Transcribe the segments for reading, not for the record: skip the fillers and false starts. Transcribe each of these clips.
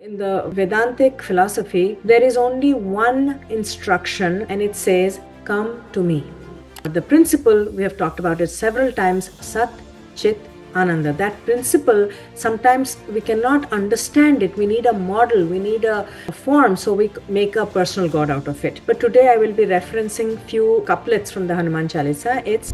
In the Vedantic philosophy, there is only one instruction and it says, come to me. The principle, we have talked about it several times, Sat, Chit, Ananda. That principle, sometimes we cannot understand it. We need a model, we need a form, so we make a personal God out of it. But today I will be referencing few couplets from the Hanuman Chalisa. It's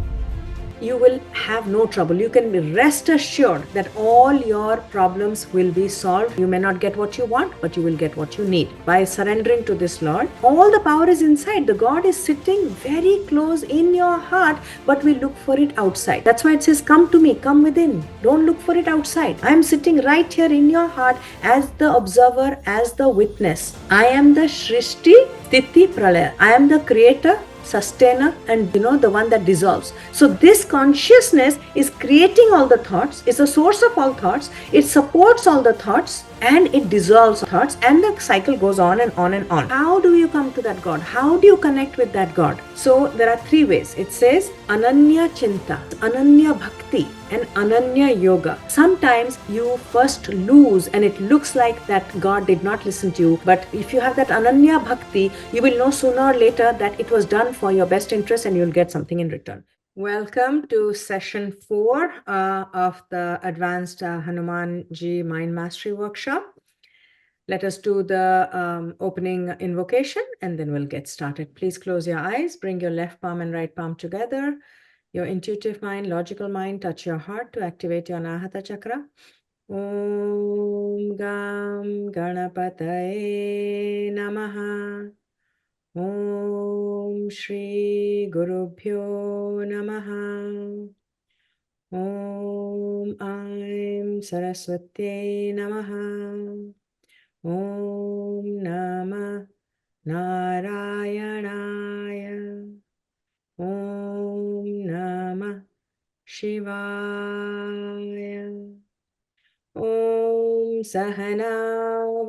you will have no trouble. You can be rest assured that all your problems will be solved. You may not get what you want, but you will get what you need. By surrendering to this Lord, all the power is inside. The God is sitting very close in your heart, but we look for it outside. That's why it says, come to me, come within. Don't look for it outside. I am sitting right here in your heart as the observer, as the witness. I am the Shrishti Sthiti Pralaya. I am the creator, sustainer, and the one that dissolves. So this consciousness is creating all the thoughts, is the source of all thoughts, it supports all the thoughts, and it dissolves thoughts, and the cycle goes on and on and on. How do you come to that God? How do you connect with that God? So there are three ways. It says Ananya Chinta, Ananya Bhakti, and Ananya Yoga. Sometimes you first lose and it looks like that God did not listen to you, but if you have that Ananya Bhakti, you will know sooner or later that it was done for your best interest and you'll get something in return. Welcome to session 4 of the Advanced Hanuman Ji Mind Mastery Workshop. Let us do the opening invocation and then we'll get started. Please close your eyes, bring your left palm and right palm together. Your intuitive mind, logical mind, touch your heart to activate your Anahata Chakra. Om Gam Ganapataye Namaha. Om Shri Gurubhyo Namaha. Om Aim Saraswati Namaha. Om Namah Narayanaya. Om Namah Shivaya. Om Sahana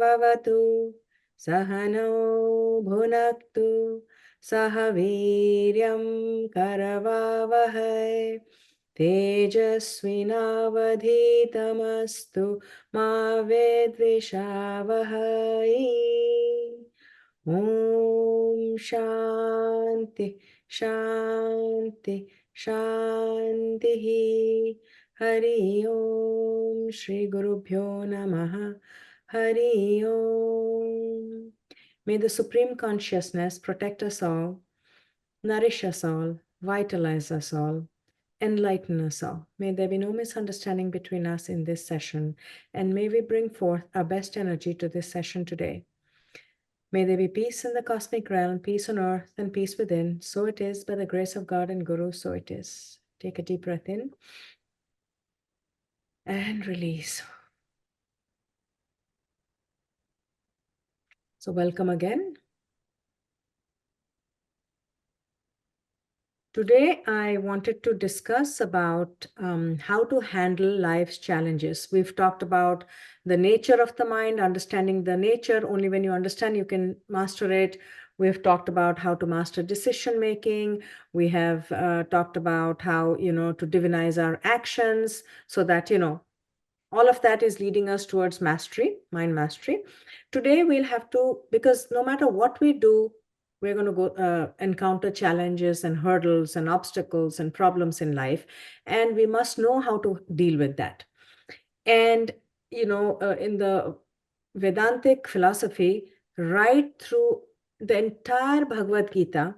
Vavatu Sahano Bhunaktu Sahaviryam Karavavahai Tejasvinavadhitamastu Ma Vedvishavahai. Om Shanti Shanti Shanti. Hari Om Shri Gurubhyo Namaha. Hari Om. May the Supreme Consciousness protect us all, nourish us all, vitalize us all, enlighten us all. May there be no misunderstanding between us in this session, and may we bring forth our best energy to this session today. May there be peace in the cosmic realm, peace on earth, and peace within. So it is, by the grace of God and Guru, so it is. Take a deep breath in and release. So welcome again. Today, I wanted to discuss about how to handle life's challenges. We've talked about the nature of the mind, understanding the nature. Only when you understand, you can master it. We've talked about how to master decision making. We have talked about how, to divinize our actions so that, all of that is leading us towards mastery, mind mastery. Today, we'll have to, because no matter what we do, we're going to go encounter challenges and hurdles and obstacles and problems in life, and we must know how to deal with that. And in the Vedantic philosophy, right through the entire Bhagavad Gita,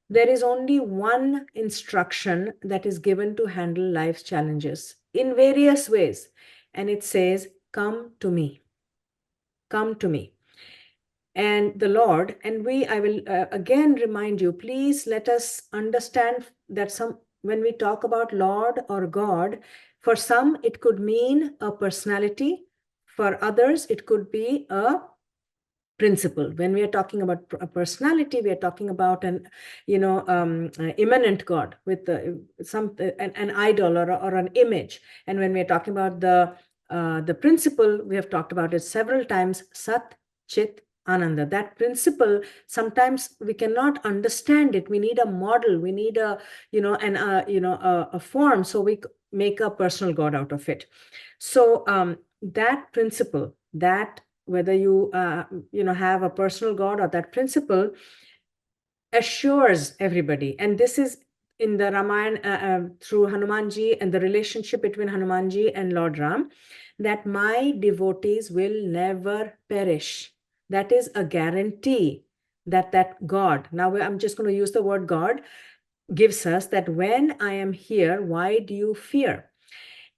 there is only one instruction that is given to handle life's challenges in various ways, and it says, come to me. Come to me. And the Lord, and I will again remind you, please let us understand that when we talk about Lord or God, for some it could mean a personality, for others it could be a principle. When we are talking about a personality, we are talking about an immanent God with an idol or an image. And when we are talking about the principle, we have talked about it several times, Sat, Chit, Ananda. That principle, sometimes we cannot understand it. We need a model. We need a form, so we make a personal God out of it. So that principle, that whether you have a personal God or that principle, assures everybody. And this is in the Ramayana through Hanumanji and the relationship between Hanumanji and Lord Ram, that my devotees will never perish. That is a guarantee that God, now I'm just going to use the word God, gives us, that when I am here, why do you fear?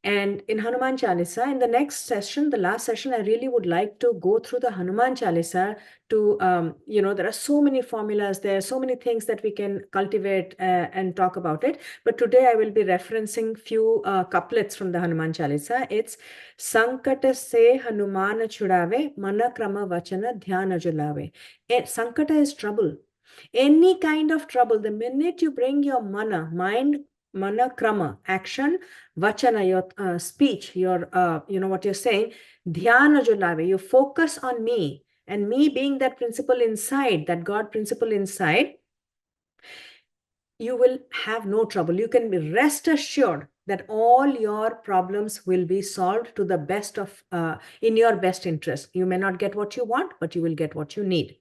And in Hanuman Chalisa, in the next session, the last session, I really would like to go through the Hanuman Chalisa to, there are so many formulas, there are so many things that we can cultivate and talk about it. But today I will be referencing few couplets from the Hanuman Chalisa. It's Sankata se Hanumana chudave, mana krama vachana dhyana julave. Sankata is trouble. Any kind of trouble, the minute you bring your mind, mana krama, action, vachana, your speech, your, what you're saying, dhyana julave, you focus on me, and me being that principle inside, that God principle inside, you will have no trouble. You can be rest assured that all your problems will be solved to the best of, in your best interest. You may not get what you want, but you will get what you need.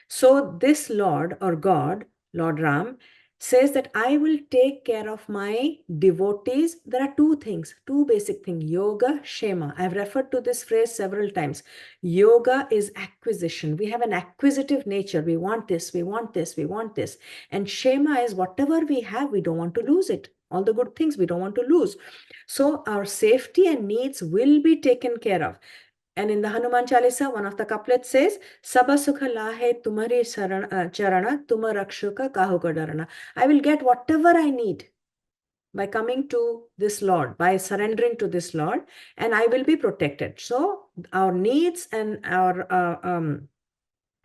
So this Lord or God, Lord Ram, says that I will take care of my devotees. There are two things, two basic things, yoga, shema. I've referred to this phrase several times. Yoga is acquisition. We have an acquisitive nature. We want this, we want this, we want this. And shema is whatever we have, we don't want to lose it. All the good things we don't want to lose. So our safety and needs will be taken care of. And in the Hanuman Chalisa, one of the couplets says, Saba sukha lahe tumhari charana, tuma rakshuka kahu ka darana. I will get whatever I need by coming to this Lord, by surrendering to this Lord, and I will be protected. So our needs and our,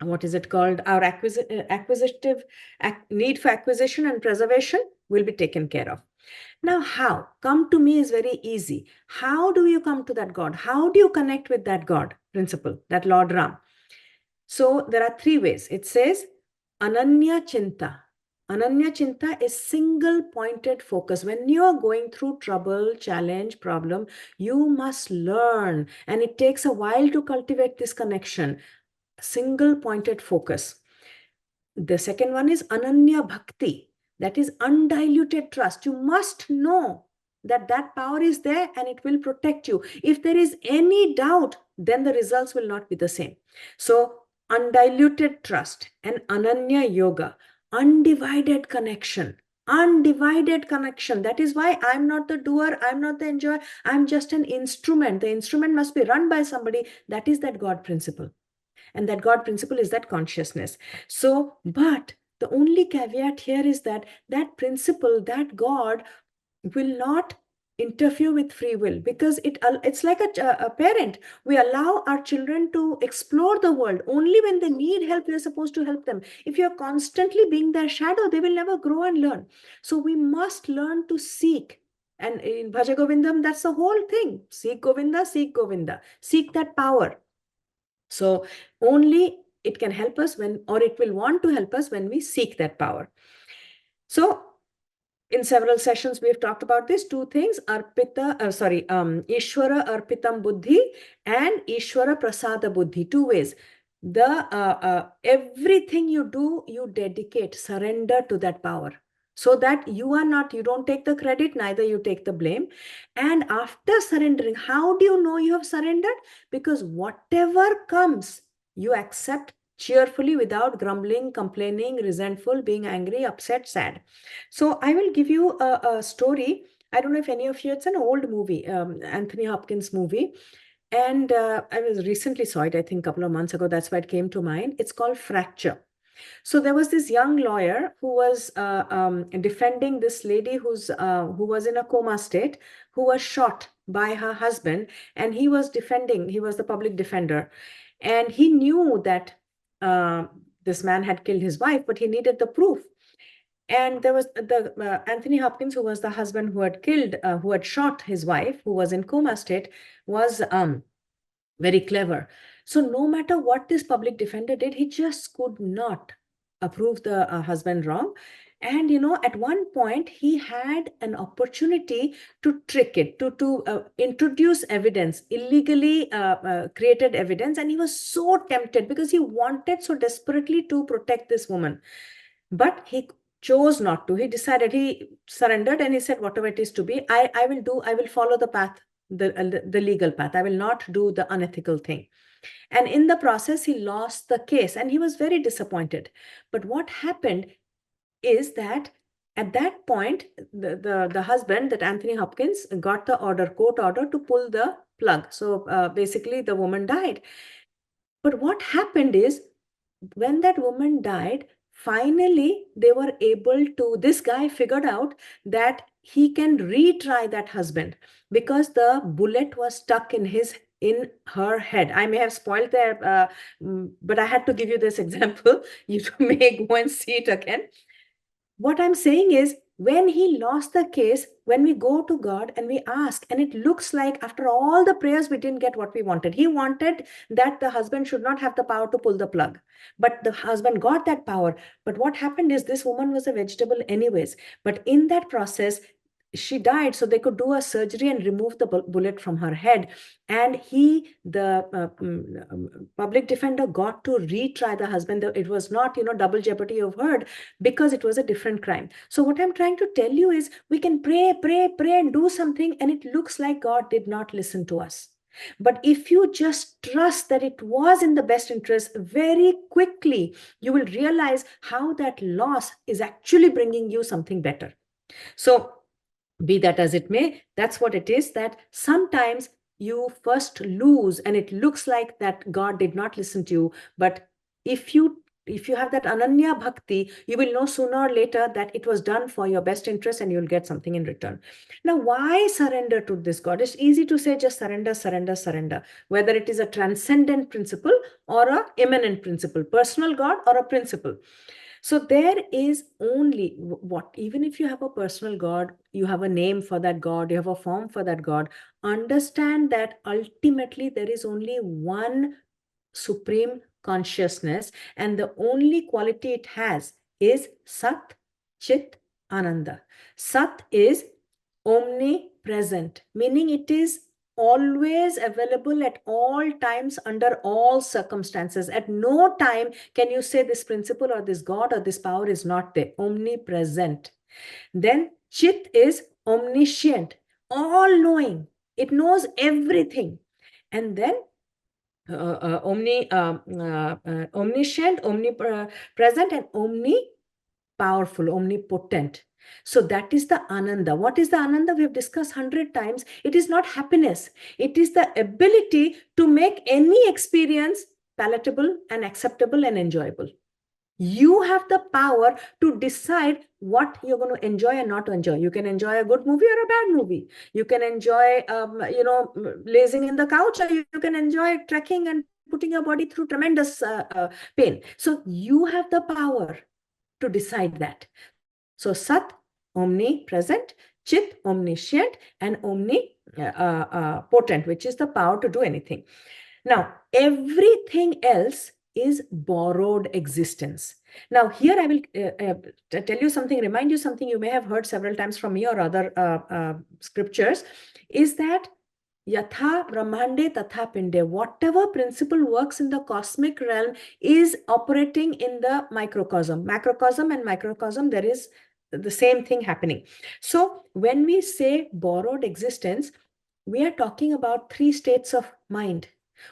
what is it called? Our acquisitive need for acquisition and preservation will be taken care of. Now, how? Come to me is very easy. How do you come to that God? How do you connect with that God principle, that Lord Ram? So there are three ways. It says, Ananya Chinta. Ananya Chinta is single pointed focus. When you are going through trouble, challenge, problem, you must learn. And it takes a while to cultivate this connection. Single pointed focus. The second one is Ananya Bhakti. That is undiluted trust. You must know that that power is there and it will protect you. If there is any doubt, then the results will not be the same. So undiluted trust and Ananya Yoga, undivided connection. Undivided connection. That is why I'm not the doer, I'm not the enjoyer, I'm just an instrument. The instrument must be run by somebody. That is that God principle. And that God principle is that consciousness. So, but the only caveat here is that that principle, that God will not interfere with free will, because it's like a parent. We allow our children to explore the world. Only when they need help, we're supposed to help them. If you're constantly being their shadow, they will never grow and learn. So we must learn to seek. And in Bhaja Govindam, that's the whole thing. Seek Govinda, seek Govinda. Seek that power. So only it can help us when, or it will want to help us when we seek that power. So in several sessions, we have talked about these two things, Ishwara Arpitam Buddhi and Ishwara Prasada Buddhi, two ways. Everything you do, you dedicate, surrender to that power. So that you don't take the credit, neither you take the blame. And after surrendering, how do you know you have surrendered? Because whatever comes, you accept cheerfully without grumbling, complaining, resentful, being angry, upset, sad. So I will give you a story. I don't know if any of you, it's an old movie, Anthony Hopkins movie. And I was recently saw it, I think a couple of months ago. That's why it came to mind. It's called Fracture. So there was this young lawyer who was defending this lady who was in a coma state, who was shot by her husband, and he was the public defender. And he knew that this man had killed his wife, but he needed the proof. And there was the Anthony Hopkins, who was the husband who had shot his wife, who was in coma state, was very clever. So no matter what this public defender did, he just could not prove the husband wrong. And at one point he had an opportunity to trick it, to introduce evidence, illegally created evidence, and he was so tempted because he wanted so desperately to protect this woman. But he chose not to. He decided, he surrendered, and he said, whatever it is to be, I will follow the path, the legal path. I will not do the unethical thing. And in the process, he lost the case and he was very disappointed. But what happened is that at that point, the husband, that Anthony Hopkins, got the court order to pull the plug. So basically, the woman died. But what happened is, when that woman died, finally they were able to, this guy figured out that he can retry that husband because the bullet was stuck in her head. I may have spoiled there, but I had to give you this example. You may go and see it again. What I'm saying is, when he lost the case, when we go to God and we ask, and it looks like after all the prayers, we didn't get what we wanted. He wanted that the husband should not have the power to pull the plug, but the husband got that power. But what happened is, this woman was a vegetable anyways. But in that process, she died, so they could do a surgery and remove the bullet from her head. And the public defender, got to retry the husband. It was not, double jeopardy of heard, because it was a different crime. So what I'm trying to tell you is, we can pray, pray, pray, and do something, and it looks like God did not listen to us. But if you just trust that it was in the best interest, very quickly you will realize how that loss is actually bringing you something better. So be that as it may, that's what it is, that sometimes you first lose and it looks like that God did not listen to you. But if you have that Ananya Bhakti, you will know sooner or later that it was done for your best interest and you'll get something in return. Now, why surrender to this God? It's easy to say just surrender, surrender, surrender, whether it is a transcendent principle or a immanent principle, personal God or a principle. So there is only what, even if you have a personal God, you have a name for that God, you have a form for that God, understand that ultimately there is only one supreme consciousness, and the only quality it has is Sat, Chit, Ananda. Sat is omnipresent, meaning it is always available at all times, under all circumstances. At no time can you say this principle or this God or this power is not there. Omnipresent. Then Chit is omniscient, all knowing. It knows everything. And then omniscient, omnipresent, and powerful, omnipotent. So that is the Ananda. What is the Ananda? We have discussed 100 times. It is not happiness. It is the ability to make any experience palatable and acceptable and enjoyable. You have the power to decide what you're going to enjoy and not enjoy. You can enjoy a good movie or a bad movie. You can enjoy, lazing in the couch, or you can enjoy trekking and putting your body through tremendous pain. So you have the power to decide that. So Sat, omnipresent, Chit, omniscient, and omnipotent, which is the power to do anything. Now, everything else is borrowed existence. Now, here I will tell you something, remind you something you may have heard several times from me or other scriptures, is that Yatha Brahmande Tatha Pinde, whatever principle works in the cosmic realm is operating in the microcosm. Macrocosm and microcosm, there is the same thing happening. So when we say borrowed existence, we are talking about three states of mind.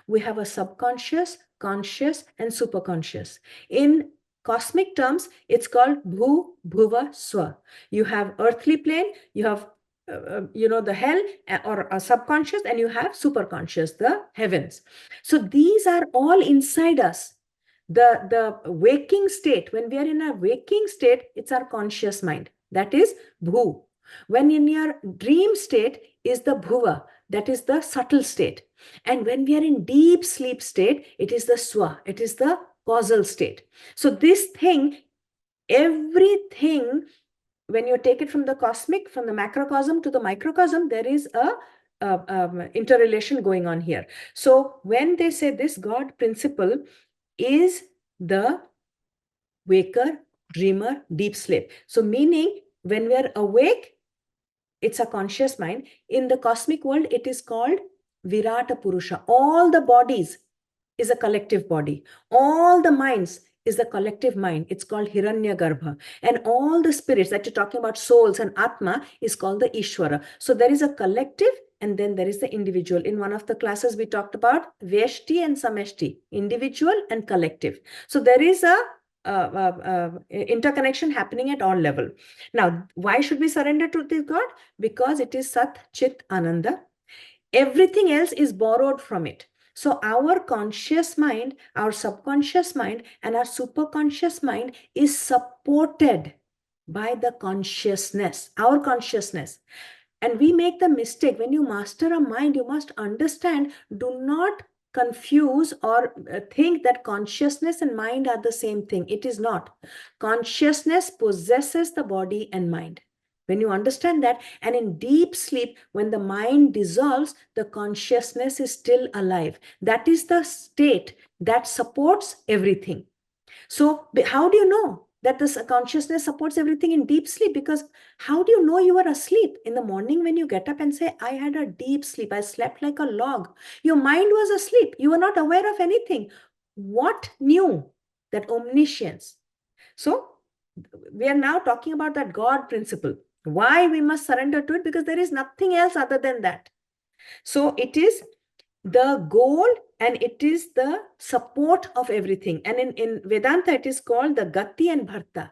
We have a subconscious, conscious, and superconscious. In cosmic terms, it's called Bhu, Bhuva, Swa. You have earthly plane, you have the hell or a subconscious, and you have superconscious, the heavens. So these are all inside us. The waking state, when we are in a waking state, it's our conscious mind. That is Bhu. When in your dream state is the Bhuva, that is the subtle state. And when we are in deep sleep state, it is the Swa, it is the causal state. So this thing, everything, when you take it from the cosmic, from the macrocosm to the microcosm, there is a interrelation going on here. So when they say this God principle is the waker dreamer, deep sleep. So meaning when we are awake, it's a conscious mind. In the cosmic world, it is called Virata Purusha. All the bodies is a collective body. All the minds is the collective mind. It's called Hiranyagarbha. And all the spirits that you're talking about, souls and Atma, is called the Ishvara. So there is a collective and then there is the individual. In one of the classes, we talked about Vyashti and Sameshti, individual and collective. So there is a interconnection happening at all level. Now, why should we surrender to this God? Because it is Sat, Chit, Ananda. Everything else is borrowed from it. So our conscious mind, our subconscious mind, and our superconscious mind is supported by the consciousness, our consciousness. And we make the mistake, when you master a mind, you must understand, do not confuse or think that consciousness and mind are the same thing. It is not. Consciousness possesses the body and mind. When you understand that, and in deep sleep, when the mind dissolves, the consciousness is still alive. That is the state that supports everything. So how do you know that this consciousness supports everything in deep sleep? Because how do you know you are asleep? In the morning when you get up and say, I had a deep sleep, I slept like a log. Your mind was asleep. You were not aware of anything. What knew? That omniscience. So we are now talking about that God principle. Why we must surrender to it? Because there is nothing else other than that. So it is the goal and it is the support of everything. And in Vedanta, it is called the Gati and Bharta.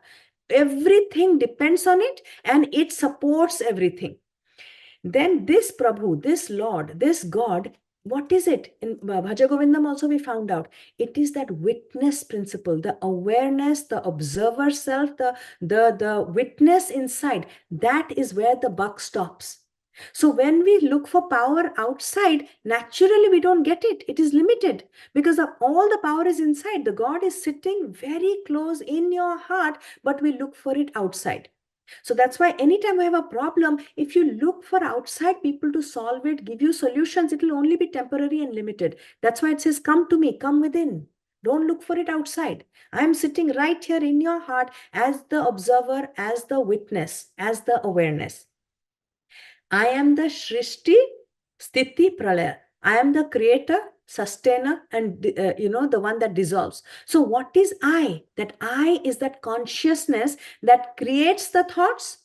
Everything depends on it and it supports everything. Then this Prabhu, this Lord, this God, what is it? In Bhaja Govindam also we found out. It is that witness principle, the awareness, the observer self, the witness inside. That is where the buck stops. So when we look for power outside, naturally we don't get it. It is limited because all the power is inside. The God is sitting very close in your heart, but we look for it outside. So that's why anytime we have a problem, if you look for outside people to solve it, give you solutions, it will only be temporary and limited. That's why it says, come to me, come within. Don't look for it outside. I am sitting right here in your heart as the observer, as the witness, as the awareness. I am the Shrishti, Sthiti, Pralaya. I am the creator, sustainer, and the one that dissolves. So what is I? That I is that consciousness that creates the thoughts,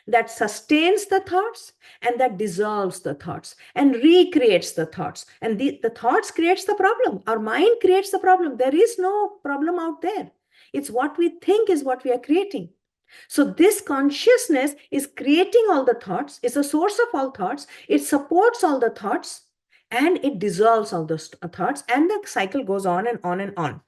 that sustains the thoughts, and that dissolves the thoughts and recreates the thoughts. And the thoughts creates the problem. Our mind creates the problem. There is no problem out there. It's what we think is what we are creating. So this consciousness is creating all the thoughts, is the source of all thoughts, it supports all the thoughts, and it dissolves all those thoughts, and the cycle goes on and on and on.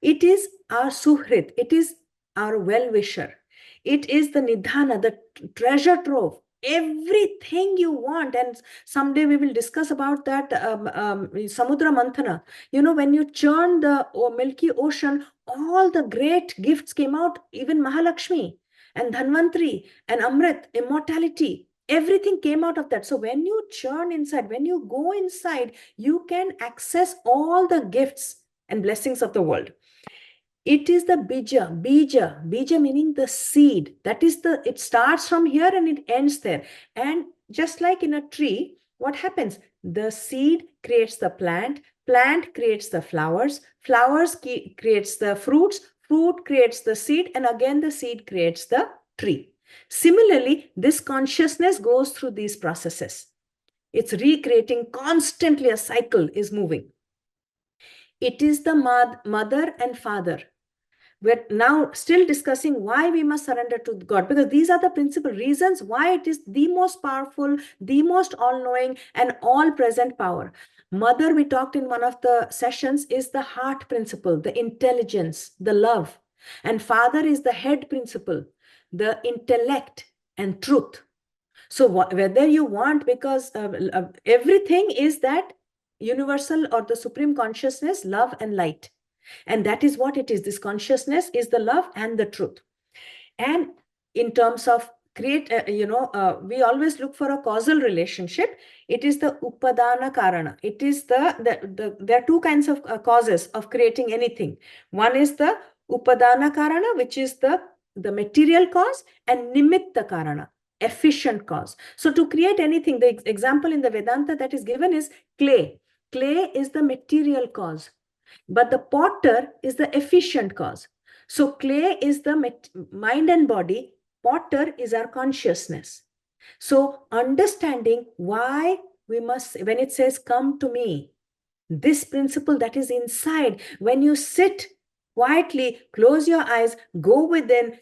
It is our suhrit, it is our well-wisher, it is the nidhana, the treasure trove, everything you want. And someday we will discuss about that Samudra Manthana. When you churn the Milky Ocean, all the great gifts came out, even Mahalakshmi and Dhanvantri and Amrit, immortality, everything came out of that. So when you churn inside, when you go inside, you can access all the gifts and blessings of the world. It is the bija meaning the seed. That is it starts from here and it ends there. And just like in a tree, what happens? The seed creates the plant creates the flowers creates the fruit creates the seed, and again the seed creates the tree. Similarly, this consciousness goes through these processes. It's recreating constantly, a cycle is moving. It is the mother and father. We're now still discussing why we must surrender to God, because these are the principal reasons why it is the most powerful, the most all-knowing and all-present power. Mother, we talked in one of the sessions, is the heart principle, the intelligence, the love. And father is the head principle, the intellect and truth. So whether you want, because everything is that universal or the supreme consciousness, love and light. And that is what it is. This consciousness is the love and the truth. And in terms of we always look for a causal relationship. It is the upadana karana. It is there are two kinds of causes of creating anything. One is the Upadana karana, which is the material cause, and nimitta karana, efficient cause. So to create anything, the example in the Vedanta that is given is clay. Clay is the material cause, but the potter is the efficient cause. So clay is the mind and body, potter is our consciousness. So understanding why we must, when it says come to me, this principle that is inside, when you sit quietly, close your eyes, go within,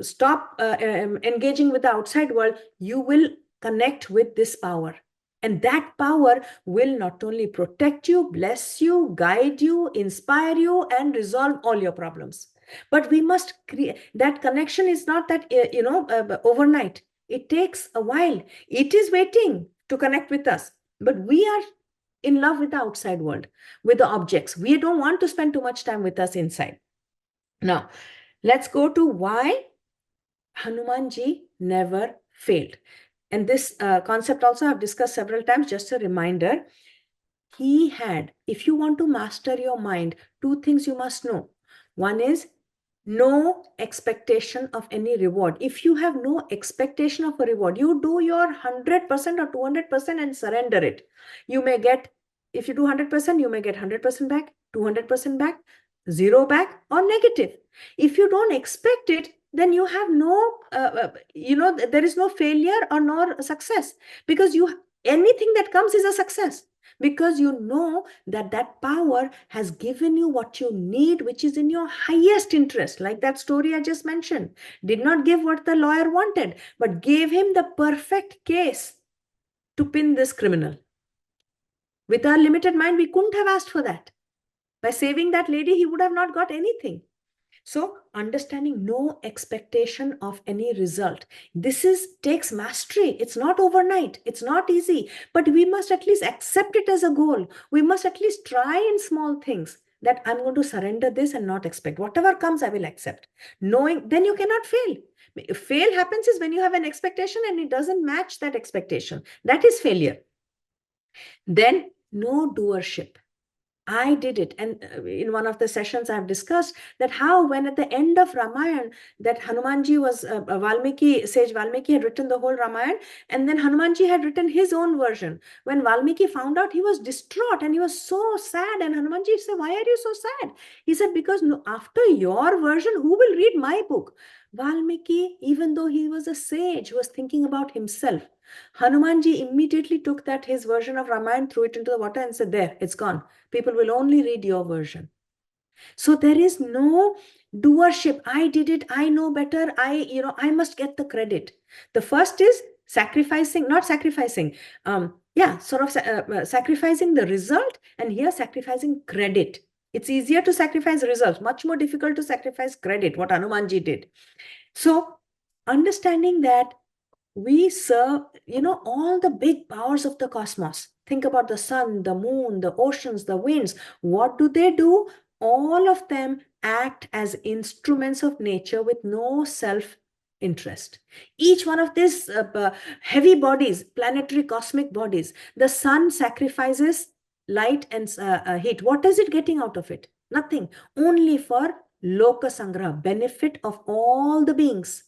stop engaging with the outside world, you will connect with this power. And that power will not only protect you, bless you, guide you, inspire you, and resolve all your problems. But we must create that connection. Is not that, overnight. It takes a while. It is waiting to connect with us. But we are in love with the outside world, with the objects. We don't want to spend too much time with us inside. Now, let's go to why Hanumanji never failed. And this concept also I've discussed several times. Just a reminder, he had, if you want to master your mind, two things you must know. One is no expectation of any reward. If you have no expectation of a reward, you do your 100% or 200% and surrender it. You may get, if you do 100%, you may get 100% back, 200% back, 0 back, or negative. If you don't expect it, then you have no, there is no failure or no success, because anything that comes is a success, because you know that that power has given you what you need, which is in your highest interest. Like that story I just mentioned, did not give what the lawyer wanted, but gave him the perfect case to pin this criminal. With our limited mind, we couldn't have asked for that. By saving that lady, he would have not got anything. So understanding no expectation of any result. This takes mastery. It's not overnight. It's not easy, but we must at least accept it as a goal. We must at least try in small things, that I'm going to surrender this and not expect. Whatever comes, I will accept. Knowing, then you cannot fail. Fail happens is when you have an expectation and it doesn't match that expectation. That is failure. Then no doership. I did it. And in one of the sessions, I've discussed that how, when at the end of Ramayana, that Hanumanji was, sage Valmiki had written the whole Ramayana, and then Hanumanji had written his own version. When Valmiki found out, he was distraught and he was so sad. And Hanumanji said, why are you so sad? He said, because after your version, who will read my book? Valmiki, even though he was a sage, was thinking about himself. Hanumanji immediately took that his version of Ramayana, threw it into the water and said, there, it's gone. People will only read your version. So there is no doership. I did it. I know better. I must get the credit. The first is sacrificing, not sacrificing. Sacrificing the result, and here sacrificing credit. It's easier to sacrifice results, much more difficult to sacrifice credit, what Hanumanji did. So understanding that we serve, all the big powers of the cosmos. Think about the sun, the moon, the oceans, the winds. What do? All of them act as instruments of nature with no self-interest. Each one of these heavy bodies, planetary cosmic bodies, the sun sacrifices light and heat. What is it getting out of it? Nothing. Only for loka sangraha, benefit of all the beings.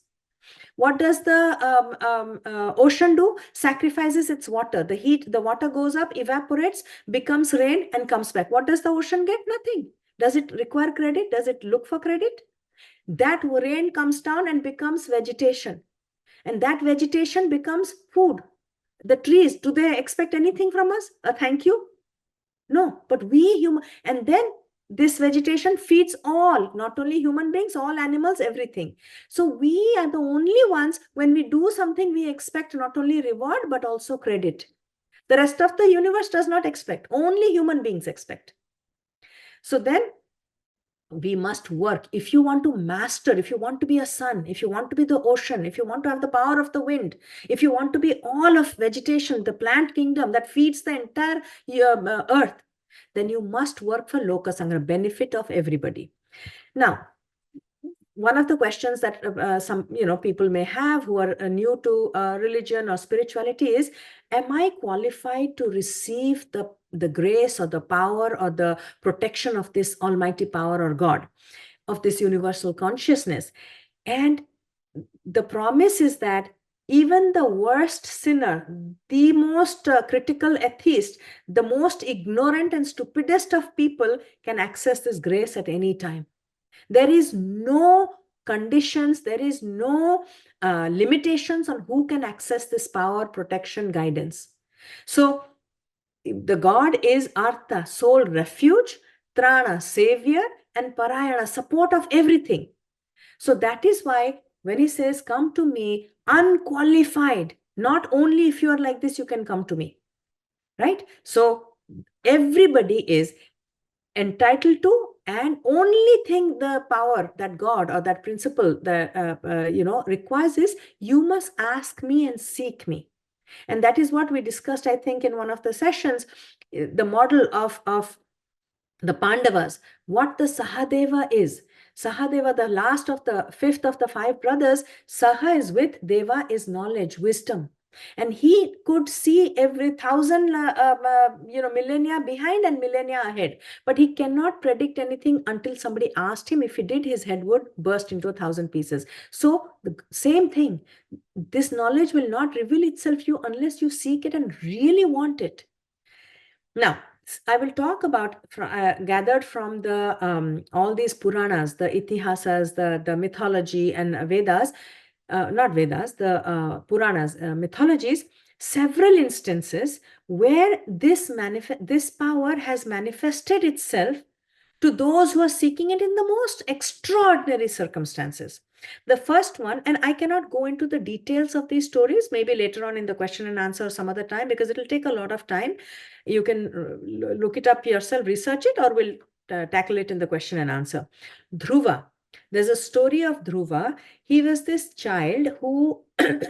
What does the ocean do? Sacrifices its water. The heat, the water goes up, evaporates, becomes rain, and comes back. What does the ocean get? Nothing. Does it require credit? Does it look for credit? That rain comes down and becomes vegetation. And that vegetation becomes food. The trees, do they expect anything from us? A thank you? No, but we human, and then this vegetation feeds all, not only human beings, all animals, everything. So we are the only ones, when we do something, we expect not only reward, but also credit. The rest of the universe does not expect. Only human beings expect. So then we must work. If you want to master, if you want to be a sun, if you want to be the ocean, if you want to have the power of the wind, if you want to be all of vegetation, the plant kingdom that feeds the entire earth, then you must work for loka sangraha, benefit of everybody. Now, one of the questions that some people may have who are new to religion or spirituality is, am I qualified to receive the grace or the power or the protection of this almighty power or God? of this universal consciousness. And the promise is that even the worst sinner, the most critical atheist, the most ignorant and stupidest of people can access this grace at any time. There is no conditions, there is no limitations on who can access this power, protection, guidance. So the God is Artha, soul refuge, Trana, savior, and Parayana, support of everything. So that is why when he says, come to me, unqualified, not only if you are like this, you can come to me, right? So everybody is entitled to, and only thing the power that God or that principle that requires is, you must ask me and seek me. And that is what we discussed, I think, in one of the sessions, the model of the Pandavas, what the Sahadeva is. Sahadeva, the last of the fifth of the five brothers, Saha is with, Deva is knowledge, wisdom. And he could see every 1,000 millennia behind and millennia ahead. But he cannot predict anything until somebody asked him. If he did, his head would burst into 1,000 pieces. So the same thing, this knowledge will not reveal itself to you unless you seek it and really want it. Now, I will talk about gathered from the all these Puranas, the Itihasas, the mythology and Vedas, not Vedas, the Puranas, mythologies, several instances where this power has manifested itself to those who are seeking it in the most extraordinary circumstances. The first one, and I cannot go into the details of these stories, maybe later on in the question and answer some other time, because it will take a lot of time. You can look it up yourself, research it, or we'll tackle it in the question and answer. Dhruva. There's a story of Dhruva. He was this child who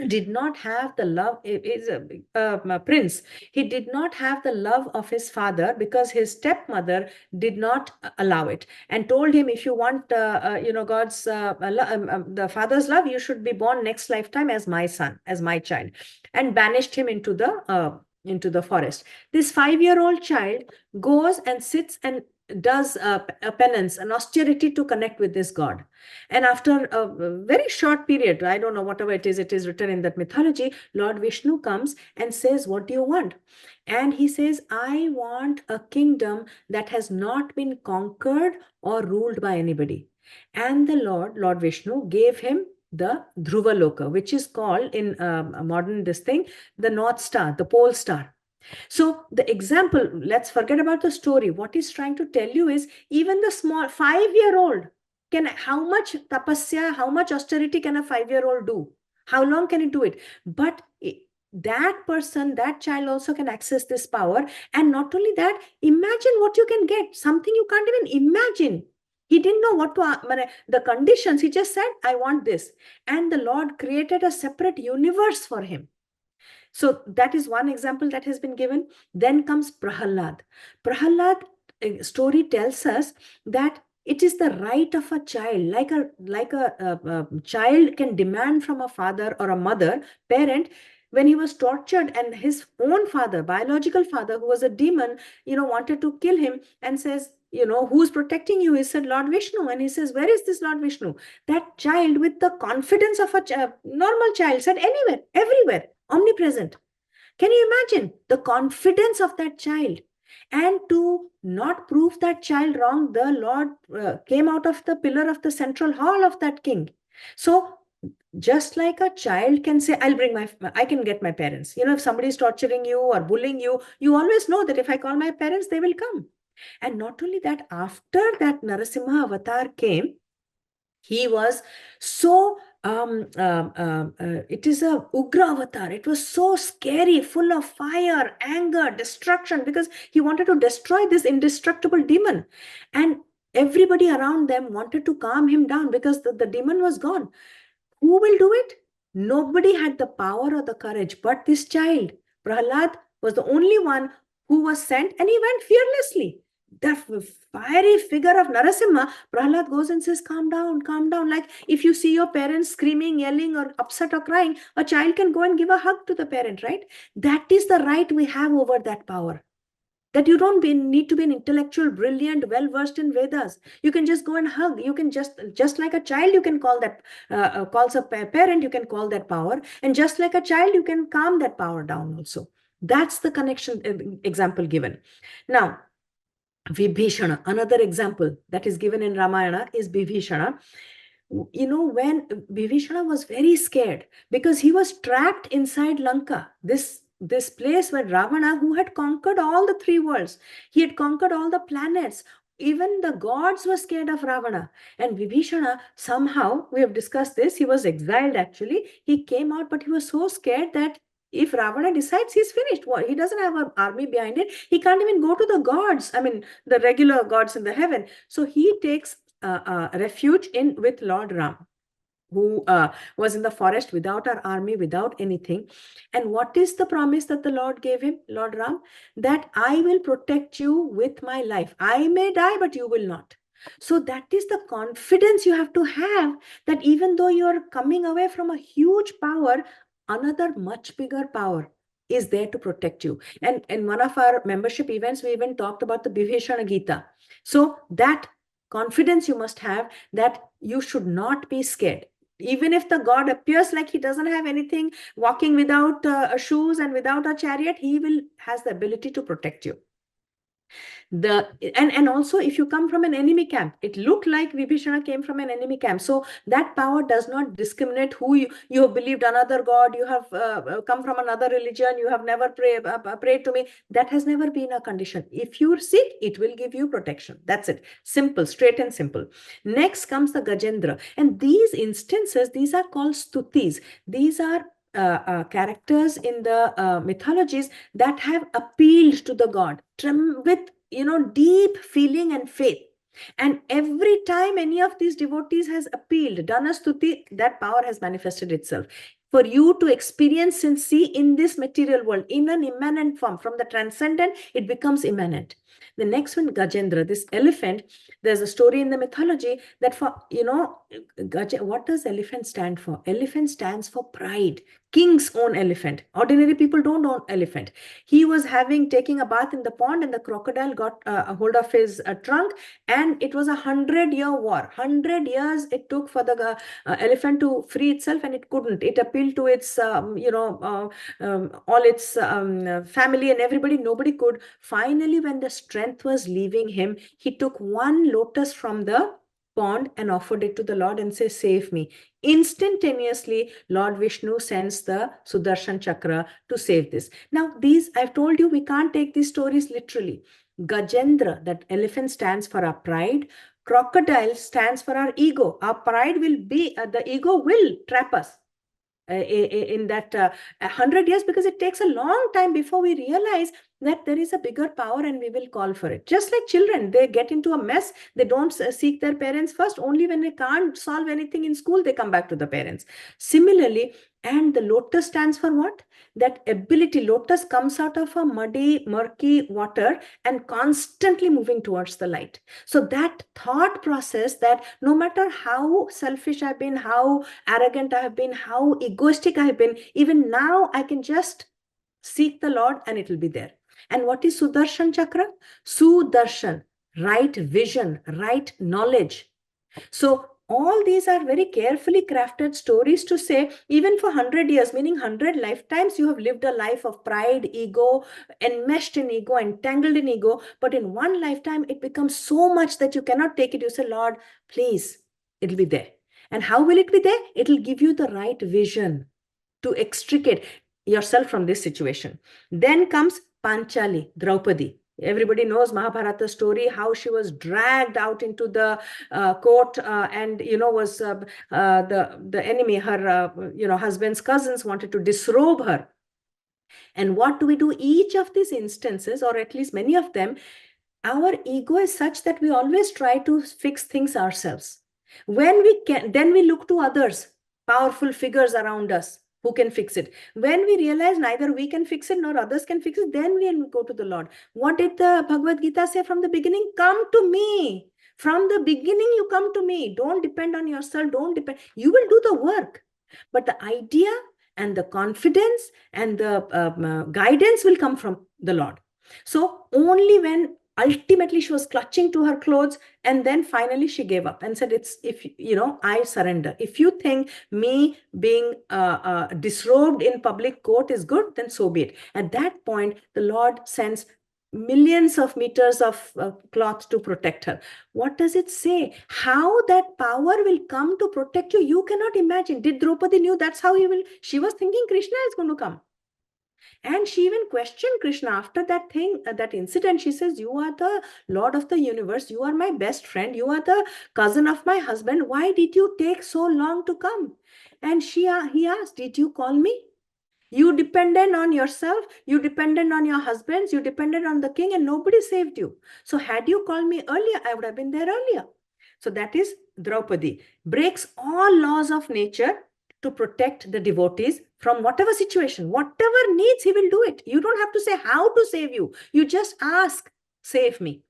did not have the love, is a prince. He did not have the love of his father because his stepmother did not allow it, and told him, if you want God's the father's love, you should be born next lifetime as my son, as my child, and banished him into the forest. This 5-year-old child goes and sits and does a penance, an austerity to connect with this God. And after a very short period, I don't know, whatever it is written in that mythology, Lord Vishnu comes and says, what do you want? And he says, I want a kingdom that has not been conquered or ruled by anybody. And the Lord Vishnu gave him the Dhruva Loka, which is called in modern this thing, the North Star, the pole star. So the example, let's forget about the story. What he's trying to tell you is, even the small 5-year-old can, how much tapasya, how much austerity can a 5-year-old do? How long can he do it? But that person, that child also can access this power. And not only that, imagine what you can get, something you can't even imagine. He didn't know what to, the conditions. He just said, I want this. And the Lord created a separate universe for him. So that is one example that has been given. Then comes Prahalad. Prahalad story tells us that it is the right of a child, like a child can demand from a father or a mother, parent, when he was tortured and his own father, biological father, who was a demon, wanted to kill him, and says, who's protecting you? He said, Lord Vishnu. And he says, where is this Lord Vishnu? That child, with the confidence of a normal child, said, anywhere, everywhere, omnipresent. Can you imagine the confidence of that child? And to not prove that child wrong, the Lord came out of the pillar of the central hall of that king. So just like a child can say, I can get my parents. If somebody is torturing you or bullying you, you always know that if I call my parents, they will come. And not only that, after that Narasimha avatar came, he was so it is a Ugra avatar. It was so scary, full of fire, anger, destruction, because he wanted to destroy this indestructible demon. And everybody around them wanted to calm him down because the demon was gone. Who will do it? Nobody had the power or the courage, but this child, Prahlad, was the only one who was sent, and he went fearlessly. The fiery figure of Narasimha, Prahlad goes and says, calm down, calm down. Like if you see your parents screaming, yelling, or upset or crying, a child can go and give a hug to the parent, right? That is the right we have over that power. that you don't need to be an intellectual, brilliant, well-versed in Vedas. You can just go and hug. You can just like a child, you can call that, calls a parent, you can call that power. And just like a child, you can calm that power down also. That's the connection example given. Now, Vibhishana, another example that is given in Ramayana is Vibhishana. When Vibhishana was very scared because he was trapped inside Lanka, this place where Ravana, who had conquered all the three worlds, he had conquered all the planets. Even the gods were scared of Ravana. And Vibhishana, somehow, we have discussed this, he was exiled actually. He came out, but he was so scared that if Ravana decides, he's finished. He doesn't have an army behind it. He can't even go to the gods, I mean, the regular gods in the heaven. So he takes refuge in with Lord Ram, who was in the forest without our army, without anything. And what is the promise that the Lord gave him, Lord Ram? That I will protect you with my life. I may die, but you will not. So that is the confidence you have to have, that even though you are coming away from a huge power, another much bigger power is there to protect you. And in one of our membership events, we even talked about the Bhishana Gita. So that confidence you must have, that you should not be scared. Even if the God appears like he doesn't have anything, walking without shoes and without a chariot, he has the ability to protect you. And also, if you come from an enemy camp, it looked like Vibhishana came from an enemy camp. So that power does not discriminate who you have believed another God, you have come from another religion, you have never prayed to me. That has never been a condition. If you seek, it will give you protection. That's it. Simple, straight and simple. Next comes the Gajendra. And these instances, these are called stutis. These are characters in the mythologies that have appealed to the god with deep feeling and faith. And every time any of these devotees has appealed, done a stuti, that power has manifested itself for you to experience and see in this material world in an immanent form. From the transcendent, it becomes immanent. The next one, Gajendra, this elephant. There's a story in the mythology that what does elephant stand for? Elephant stands for pride. Kings own elephant. Ordinary people don't own elephant. He was taking a bath in the pond, and the crocodile got a hold of his trunk, and it was 100-year war. 100 years it took for the elephant to free itself, and it couldn't. It appealed to its, all its family and everybody. Nobody could. Finally, when the strength was leaving him, he took one lotus from the pond and offered it to the Lord and says, save me. Instantaneously, Lord Vishnu sends the Sudarshan Chakra to save this. Now, I've told you, we can't take these stories literally. Gajendra, that elephant, stands for our pride. Crocodile stands for our ego. Our pride will be, the ego will trap us in that 100 years, because it takes a long time before we realize that there is a bigger power and we will call for it. Just like children, they get into a mess, they don't seek their parents first. Only when they can't solve anything in school, they come back to the parents. Similarly, and the lotus stands for what? That ability. Lotus comes out of a muddy, murky water and constantly moving towards the light. So that thought process, that no matter how selfish I've been, how arrogant I have been, how egoistic I have been, even now I can just seek the Lord and it will be there. And what is Sudarshan Chakra? Sudarshan, right vision, right knowledge. So all these are very carefully crafted stories to say, even for 100 years, meaning 100 lifetimes, you have lived a life of pride, ego, enmeshed in ego, entangled in ego. But in one lifetime, it becomes so much that you cannot take it. You say, Lord, please, it'll be there. And how will it be there? It'll give you the right vision to extricate yourself from this situation. Then comes Panchali, Draupadi. Everybody knows Mahabharata story, how she was dragged out into the court and, was the enemy, her, husband's cousins wanted to disrobe her. And what do we do? Each of these instances, or at least many of them, our ego is such that we always try to fix things ourselves. When we can, then we look to others, powerful figures around us who can fix it. When we realize neither we can fix it nor others can fix it, then we go to the Lord. What did the Bhagavad Gita say from the beginning? Come to me. From the beginning, you come to me. Don't depend on yourself. Don't depend. You will do the work. But the idea and the confidence and the guidance will come from the Lord. So only when ultimately she was clutching to her clothes, and then finally she gave up and said, I surrender. If you think me being disrobed in public court is good, then so be it. At that point, the Lord sends millions of meters of cloth to protect her. What does it say? How that power will come to protect you, you cannot imagine. Did Draupadi knew that's how he will? She was thinking Krishna is going to come. And she even questioned Krishna after that thing, that incident. She says, you are the Lord of the universe. You are my best friend. You are the cousin of my husband. Why did you take so long to come? And he asked, did you call me? You depended on yourself. You depended on your husbands. You depended on the king, and nobody saved you. So had you called me earlier, I would have been there earlier. So that is Draupadi. Breaks all laws of nature to protect the devotees from whatever situation, whatever needs, he will do it. You don't have to say how to save you. You just ask, save me.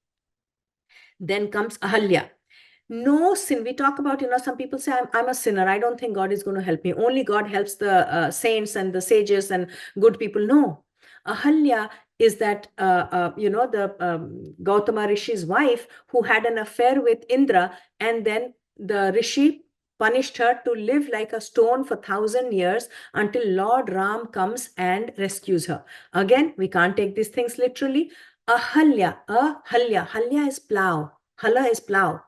Then comes Ahalya. No sin. We talk about, some people say, I'm a sinner. I don't think God is going to help me. Only God helps the saints and the sages and good people. No. Ahalya is that, the Gautama Rishi's wife who had an affair with Indra, and then the Rishi punished her to live like a stone for 1,000 years until Lord Ram comes and rescues her. Again, we can't take these things literally. Ahalya, Halya is plow. Hala is plow.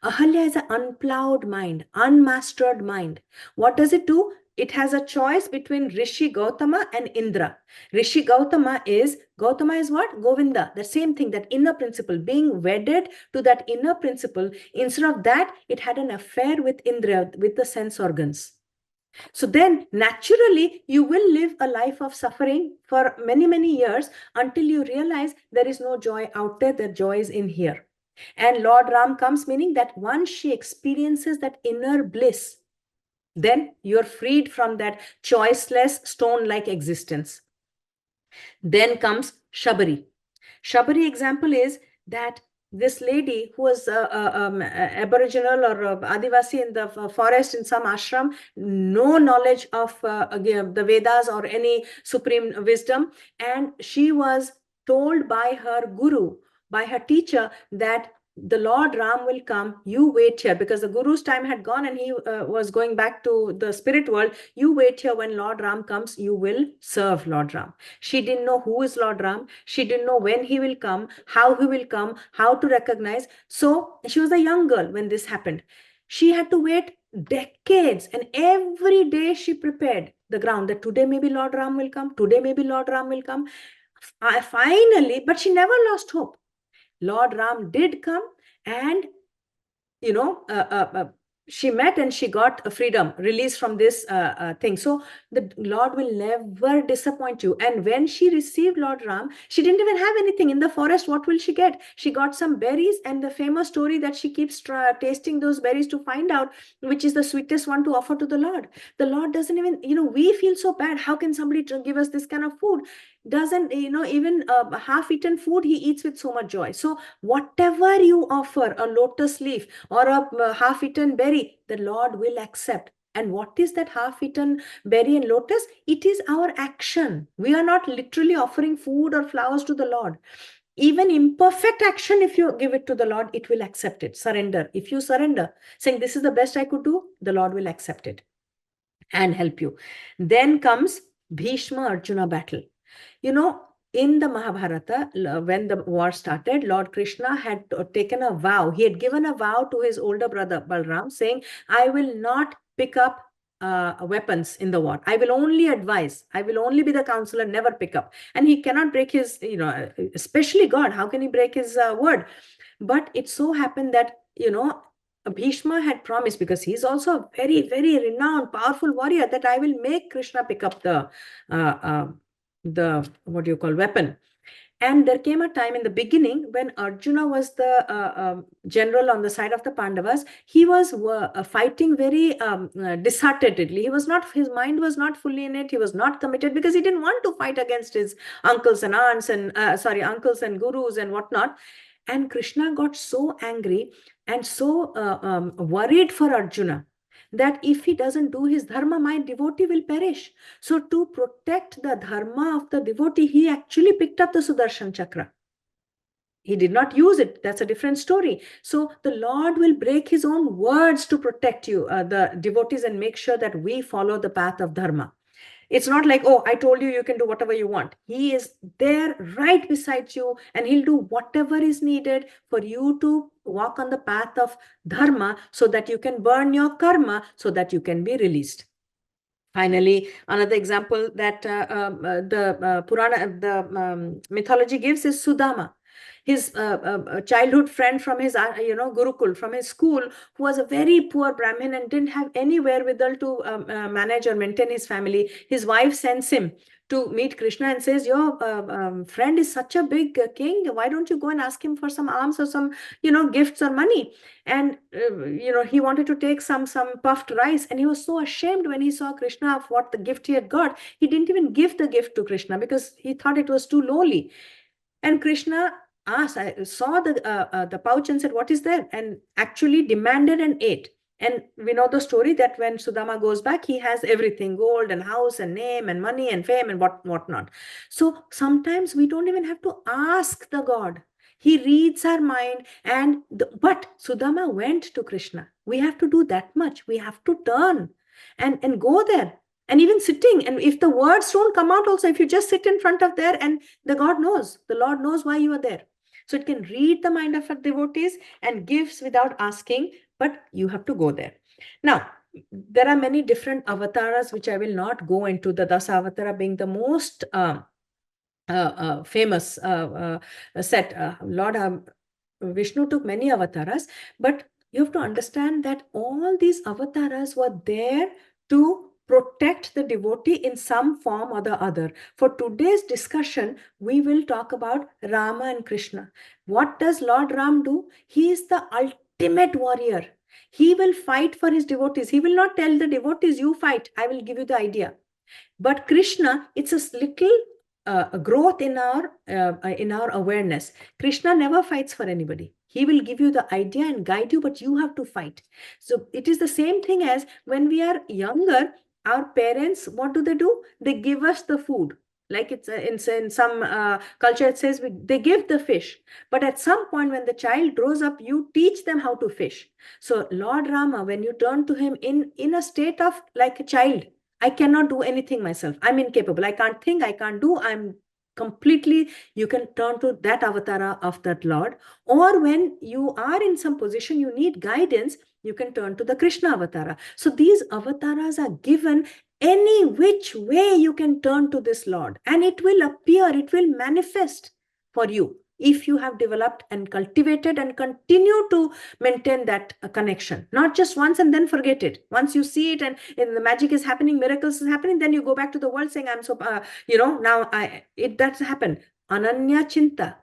Ahalya is an unplowed mind, unmastered mind. What does it do? It has a choice between Rishi Gautama and Indra. Rishi Gautama is what? Govinda. The same thing, that inner principle, being wedded to that inner principle. Instead of that, it had an affair with Indra, with the sense organs. So then naturally you will live a life of suffering for many, many years until you realize there is no joy out there, the joy is in here. And Lord Ram comes, meaning that once she experiences that inner bliss, then you're freed from that choiceless stone-like existence. Then comes Shabari. Shabari example is that this lady who was aboriginal or Adivasi in the forest in some ashram, no knowledge of the Vedas or any supreme wisdom, and she was told by her guru, by her teacher, that the Lord Ram will come, you wait here, because the guru's time had gone and he was going back to the spirit world. You wait here, when Lord Ram comes, you will serve Lord Ram. She didn't know who is Lord Ram. She didn't know when he will come, how he will come, how to recognize. So she was a young girl when this happened. She had to wait decades, and every day she prepared the ground that today maybe Lord Ram will come, today maybe Lord Ram will come. Finally, but she never lost hope. Lord Ram did come, and she met and she got a freedom, release from this thing. So the Lord will never disappoint you. And when she received Lord Ram, she didn't even have anything in the forest. What will she get? She got some berries, and the famous story that she keeps tasting those berries to find out which is the sweetest one to offer to the Lord. The Lord doesn't even, we feel so bad. How can somebody give us this kind of food? Doesn't, even half-eaten food he eats with so much joy. So whatever you offer, a lotus leaf or a half-eaten berry, the Lord will accept. And what is that half-eaten berry and lotus? It is our action. We are not literally offering food or flowers to the Lord. Even imperfect action, if you give it to the Lord, it will accept it. Surrender. If you surrender, saying this is the best I could do, the Lord will accept it and help you. Then comes Bhishma Arjuna battle. In the Mahabharata, when the war started, Lord Krishna had taken a vow. He had given a vow to his older brother Balram, saying, I will not pick up weapons in the war. I will only advise. I will only be the counselor, never pick up. And he cannot break his, especially God, how can he break his word? But it so happened that, Bhishma had promised, because he's also a very, very renowned, powerful warrior, that I will make Krishna pick up the what do you call, weapon. And there came a time in the beginning when Arjuna was the general on the side of the Pandavas. He was fighting very disheartedly. His mind was not fully in it. He was not committed because he didn't want to fight against his uncles and aunts and uncles and gurus and whatnot. And Krishna got so angry and so worried for Arjuna that if he doesn't do his dharma, my devotee will perish. So to protect the dharma of the devotee, he actually picked up the Sudarshan Chakra. He did not use it. That's a different story. So the Lord will break his own words to protect you, the devotees, and make sure that we follow the path of dharma. It's not like, oh, I told you, you can do whatever you want. He is there right beside you, and he'll do whatever is needed for you to walk on the path of dharma, so that you can burn your karma, so that you can be released. Finally, another example that the Purana, the mythology gives is Sudama, his childhood friend from his Gurukul, from his school, who was a very poor Brahmin and didn't have any wherewithal to manage or maintain his family. His wife sends him to meet Krishna and says, your friend is such a big king. Why don't you go and ask him for some alms or some, gifts or money? And, he wanted to take some puffed rice. And he was so ashamed when he saw Krishna of what the gift he had got. He didn't even give the gift to Krishna because he thought it was too lowly. And Krishna saw the pouch and said, what is there? And actually demanded and ate. And we know the story that when Sudama goes back, he has everything, gold and house and name and money and fame and whatnot. So sometimes we don't even have to ask the God. He reads our mind. But Sudama went to Krishna. We have to do that much. We have to turn and go there. And even sitting, and if the words don't come out also, if you just sit in front of there, and the Lord knows why you are there. So it can read the mind of our devotees and gives without asking, but you have to go there. Now, there are many different avatars, which I will not go into, the Dasa Avatara being the most famous set. Lord Vishnu took many avatars, but you have to understand that all these avatars were there to protect the devotee in some form or the other. For today's discussion, we will talk about Rama and Krishna. What does Lord Ram do? He is the ultimate warrior. He will fight for his devotees. He will not tell the devotees, you fight, I will give you the idea. But Krishna, it's a little growth in our awareness. Krishna never fights for anybody. He will give you the idea and guide you, but you have to fight. So it is the same thing as when we are younger, our parents, what do? They give us the food. Like it's in some culture, it says they give the fish. But at some point when the child grows up, you teach them how to fish. So Lord Rama, when you turn to him in a state of like a child, I cannot do anything myself. I'm incapable. I can't think. I can't do. I'm completely, you can turn to that avatara of that Lord. Or when you are in some position, you need guidance, you can turn to the Krishna avatara. So these avatars are given any which way you can turn to this Lord, and it will appear, it will manifest for you, if you have developed and cultivated and continue to maintain that connection. Not just once and then forget it. Once you see it and the magic is happening, miracles is happening, then you go back to the world saying, I'm so, now that's happened. Ananya Chinta,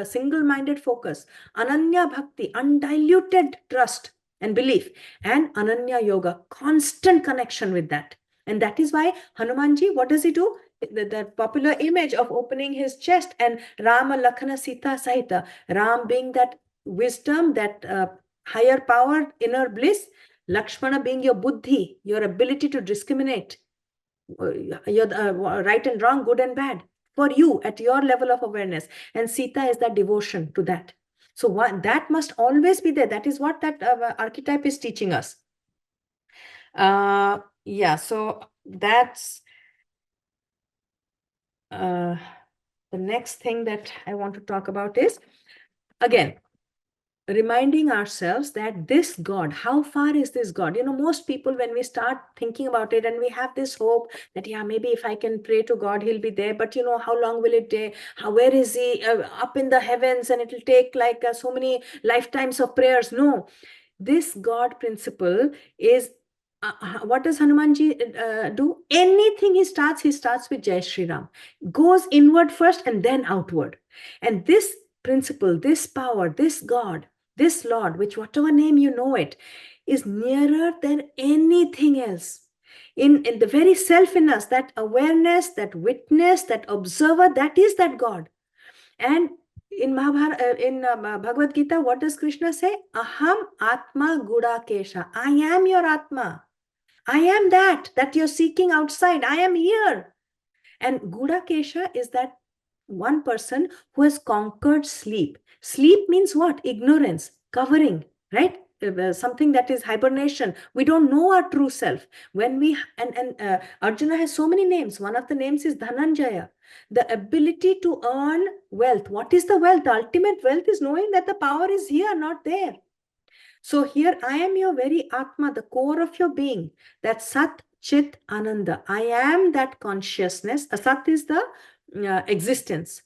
single-minded focus. Ananya Bhakti, undiluted trust and belief. And Ananya Yoga, constant connection with that. And that is why Hanumanji, what does he do? That popular image of opening his chest and Rama, Lakhana, Sita, Sahita. Ram being that wisdom, that higher power, inner bliss. Lakshmana being your buddhi, your ability to discriminate your right and wrong, good and bad, for you at your level of awareness. And Sita is that devotion to that. So that must always be there. That is what that archetype is teaching us. So that's the next thing that I want to talk about is, again, reminding ourselves that this God, how far is this God? Most people, when we start thinking about it and we have this hope that, maybe if I can pray to God, he'll be there. But how long will it take? Where is he? Up in the heavens, and it will take like so many lifetimes of prayers. No, this God principle is, what does Hanumanji do? Anything he starts with Jai Shri Ram. Goes inward first and then outward. And this principle, this power, this God, this Lord, which whatever name you know it, is nearer than anything else. In the very self in us, that awareness, that witness, that observer, that is that God. And In Bhagavad Gita, what does Krishna say? Aham Atma Gudakesha. I am your Atma. I am that you're seeking outside. I am here. And Gudakesha is that one person who has conquered sleep. Sleep means what? Ignorance, covering, right? Something that is hibernation. We don't know our true self. When we Arjuna has so many names. One of the names is Dhananjaya. The ability to earn wealth. What is the wealth? The ultimate wealth is knowing that the power is here, not there. So here I am your very Atma, the core of your being, that Sat, Chit, Ananda. I am that consciousness. Sat is the existence.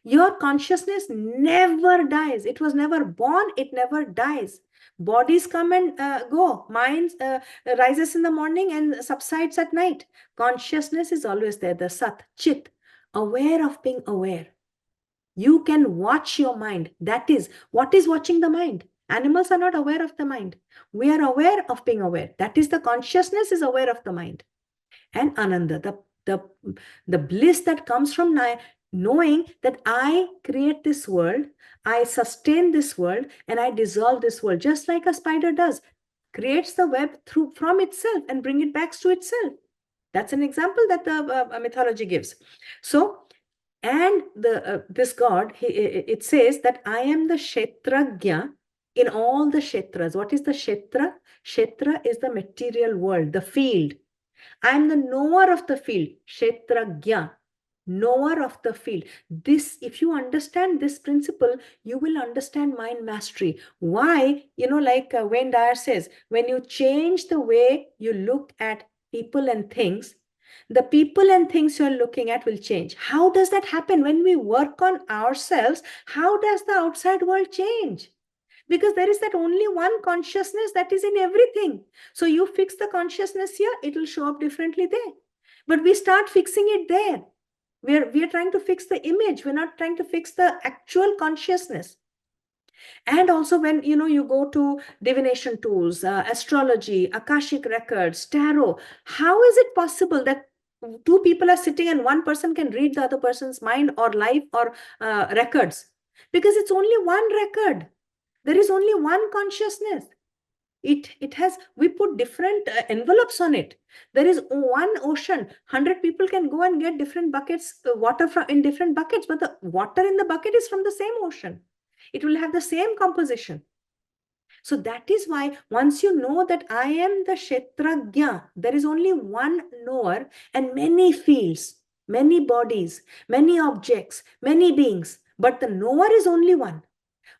Your consciousness never dies. It was never born. It never dies. Bodies come and go. Mind rises in the morning and subsides at night. Consciousness is always there. The Sat, Chit, aware of being aware. You can watch your mind. That is, what is watching the mind? Animals are not aware of the mind. We are aware of being aware. That is, the consciousness is aware of the mind. And Ananda, the bliss that comes from knowing that I create this world, I sustain this world, and I dissolve this world, just like a spider does, creates the web from itself and bring it back to itself. That's an example that the mythology gives. So, and this God, it says that I am the Kshetragya in all the Kshetras. What is the Kshetra? Kshetra is the material world, the field. I am the knower of the field, Kshetragya, knower of the field. This, if you understand this principle, you will understand mind mastery. Why? Like Wayne Dyer says, when you change the way you look at people and things, the people and things you're looking at will change. How does that happen? When we work on ourselves, how does the outside world change? Because there is that only one consciousness that is in everything. So you fix the consciousness here, it will show up differently there. But we start fixing it there. We are trying to fix the image. We're not trying to fix the actual consciousness. And also when you go to divination tools, astrology, Akashic records, tarot, how is it possible that two people are sitting and one person can read the other person's mind or life or records? Because it's only one record. There is only one consciousness. We put different envelopes on it. There is one ocean. 100 people can go and get different buckets, water in different buckets, but the water in the bucket is from the same ocean. It will have the same composition. So that is why once you know that I am the Kshetragya, there is only one knower and many fields, many bodies, many objects, many beings, but the knower is only one.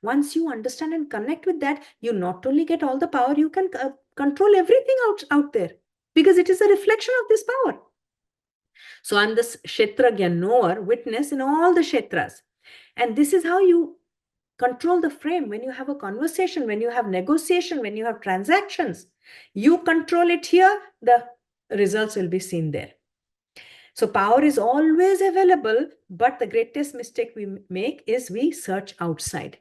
Once you understand and connect with that, you not only get all the power, you can control everything out there, because it is a reflection of this power. So I'm this Kshetragya, knower, witness in all the Kshetras. And this is how you control the frame. When you have a conversation, when you have negotiation, when you have transactions, you control it here, the results will be seen there. So power is always available, but the greatest mistake we make is we search outside.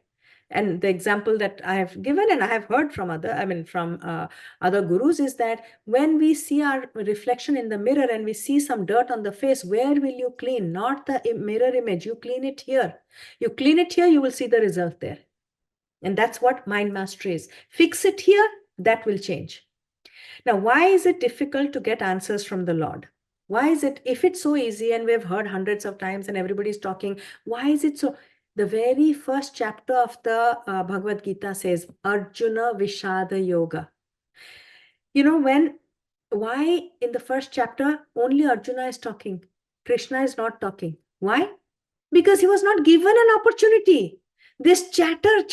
And the example that I have given and I have heard from other gurus is that when we see our reflection in the mirror and we see some dirt on the face, where will you clean? Not the mirror image. You clean it here. You clean it here, you will see the result there. And that's what mind mastery is. Fix it here, that will change. Now, why is it difficult to get answers from the Lord? Why is it, if it's so easy and we've heard hundreds of times and everybody's talking, why is it so? The very first chapter of the Bhagavad Gita says, Arjuna Vishada Yoga. Why in the first chapter only Arjuna is talking? Krishna is not talking. Why? Because he was not given an opportunity. This chatter,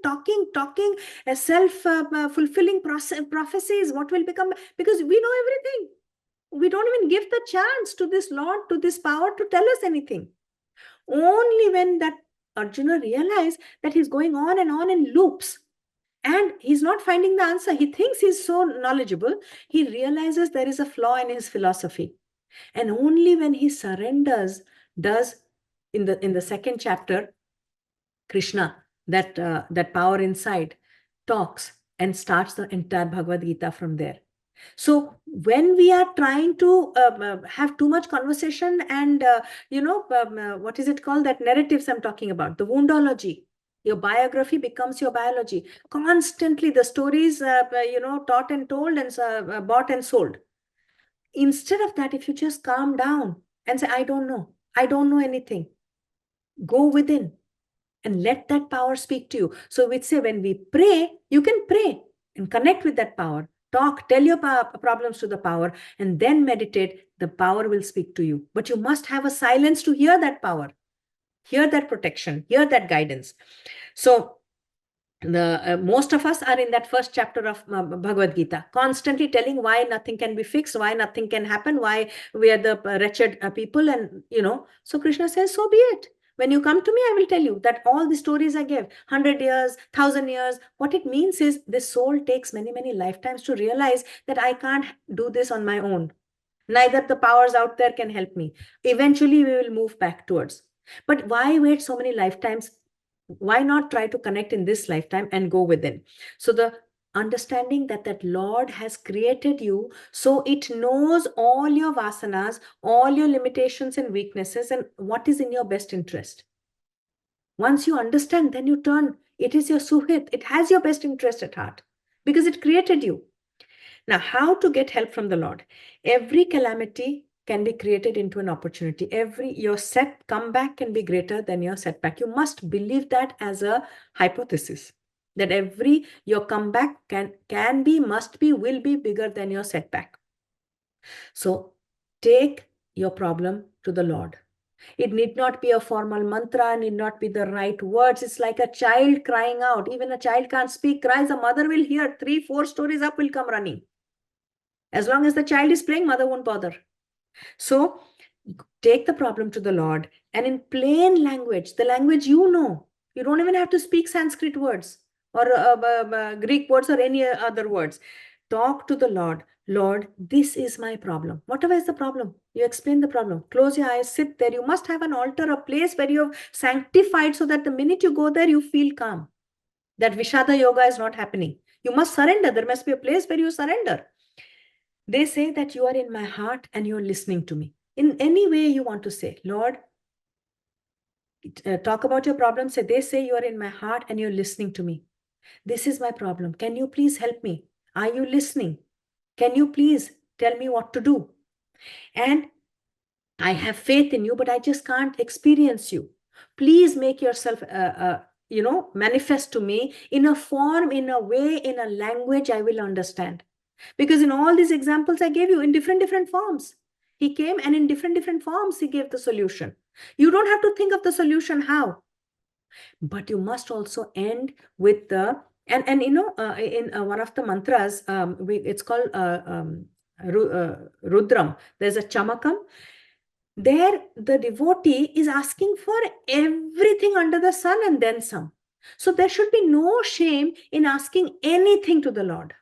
talking, a self-fulfilling prophecies, what will become, because we know everything. We don't even give the chance to this Lord, to this power to tell us anything. Only when that Arjuna realized that he's going on and on in loops and he's not finding the answer. He thinks he's so knowledgeable. He realizes there is a flaw in his philosophy. And only when he surrenders does, in the second chapter, Krishna, that power inside, talks and starts the entire Bhagavad Gita from there. So when we are trying to have too much conversation and, what is it called? That narratives I'm talking about, the woundology. Your biography becomes your biology. Constantly the stories, taught and told and bought and sold. Instead of that, if you just calm down and say, I don't know anything, go within and let that power speak to you. So we'd say when we pray, you can pray and connect with that power. Talk, tell your problems to the power, and then meditate. The power will speak to you. But you must have a silence to hear that power, hear that protection, hear that guidance. So the most of us are in that first chapter of Bhagavad Gita, constantly telling why nothing can be fixed, why nothing can happen, why we are the wretched people. And so Krishna says, so be it. When you come to me, I will tell you that all the stories I gave, 100 years, 1,000 years, what it means is this soul takes many, many lifetimes to realize that I can't do this on my own. Neither the powers out there can help me. Eventually, we will move back towards. But why wait so many lifetimes? Why not try to connect in this lifetime and go within? So the understanding that Lord has created you, so it knows all your vasanas, all your limitations and weaknesses, and what is in your best interest. Once you understand, then you turn. It is your suhit. It has your best interest at heart because it created you. Now, how to get help from the Lord? Every calamity can be created into an opportunity. Your comeback can be greater than your setback. You must believe that as a hypothesis, that your comeback can be, must be, will be bigger than your setback. So take your problem to the Lord. It need not be a formal mantra, need not be the right words. It's like a child crying out. Even a child can't speak, cries, a mother will hear. 3, 4 stories up will come running. As long as the child is playing, mother won't bother. So take the problem to the Lord, and in plain language, the language you know, you don't even have to speak Sanskrit words or Greek words or any other words. Talk to the Lord. Lord, this is my problem. Whatever is the problem, you explain the problem. Close your eyes, sit there. You must have an altar, a place where you have sanctified so that the minute you go there, you feel calm. That Vishada Yoga is not happening. You must surrender. There must be a place where you surrender. They say that you are in my heart and you're listening to me. In any way you want to say, Lord, talk about your problem. They say you are in my heart and you're listening to me. This is my problem. Can you please help me? Are you listening? Can you please tell me what to do? And I have faith in you, but I just can't experience you. Please make yourself, manifest to me in a form, in a way, in a language I will understand. Because in all these examples I gave you, in different forms, he came, and in different forms he gave the solution. You don't have to think of the solution how, but you must also end with the, in one of the mantras, it's called Rudram. There's a Chamakam. There, the devotee is asking for everything under the sun and then some. So there should be no shame in asking anything to the Lord.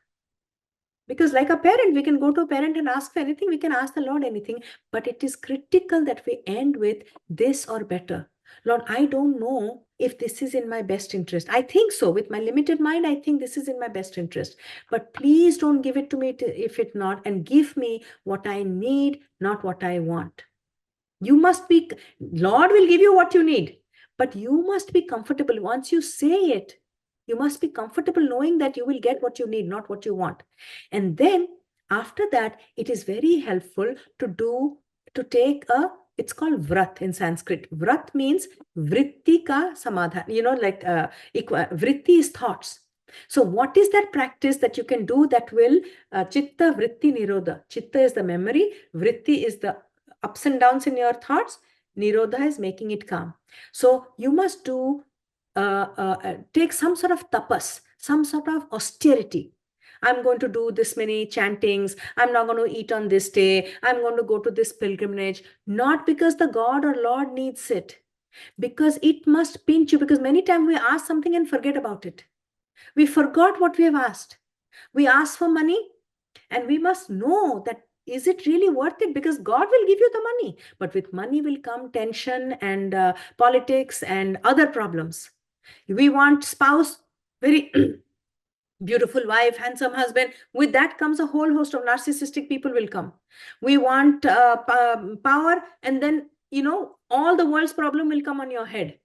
Because like a parent, we can go to a parent and ask for anything. We can ask the Lord anything. But it is critical that we end with this or better. Lord, I don't know if this is in my best interest. I think so. With my limited mind, I think this is in my best interest. But please don't give it to me if it's not. And give me what I need, not what I want. You must be, Lord will give you what you need. But you must be comfortable. Once you say it, you must be comfortable knowing that you will get what you need, not what you want. And then after that, it is very helpful to take it's called Vrat in Sanskrit. Vrat means vritti ka samadhan. Vritti is thoughts. So what is that practice that you can do that will chitta vritti nirodha? Chitta is the memory. Vritti is the ups and downs in your thoughts. Nirodha is making it calm. So you must take some sort of tapas, some sort of austerity. I'm going to do this many chantings. I'm not going to eat on this day. I'm going to go to this pilgrimage. Not because the God or Lord needs it, because it must pinch you. Because many times we ask something and forget about it. We forgot what we have asked. We ask for money, and we must know that is it really worth it? Because God will give you the money. But with money will come tension and politics and other problems. We want spouse, very Beautiful wife, handsome husband. With that comes a whole host of narcissistic people will come. We want power, and then, all the world's problem will come on your head.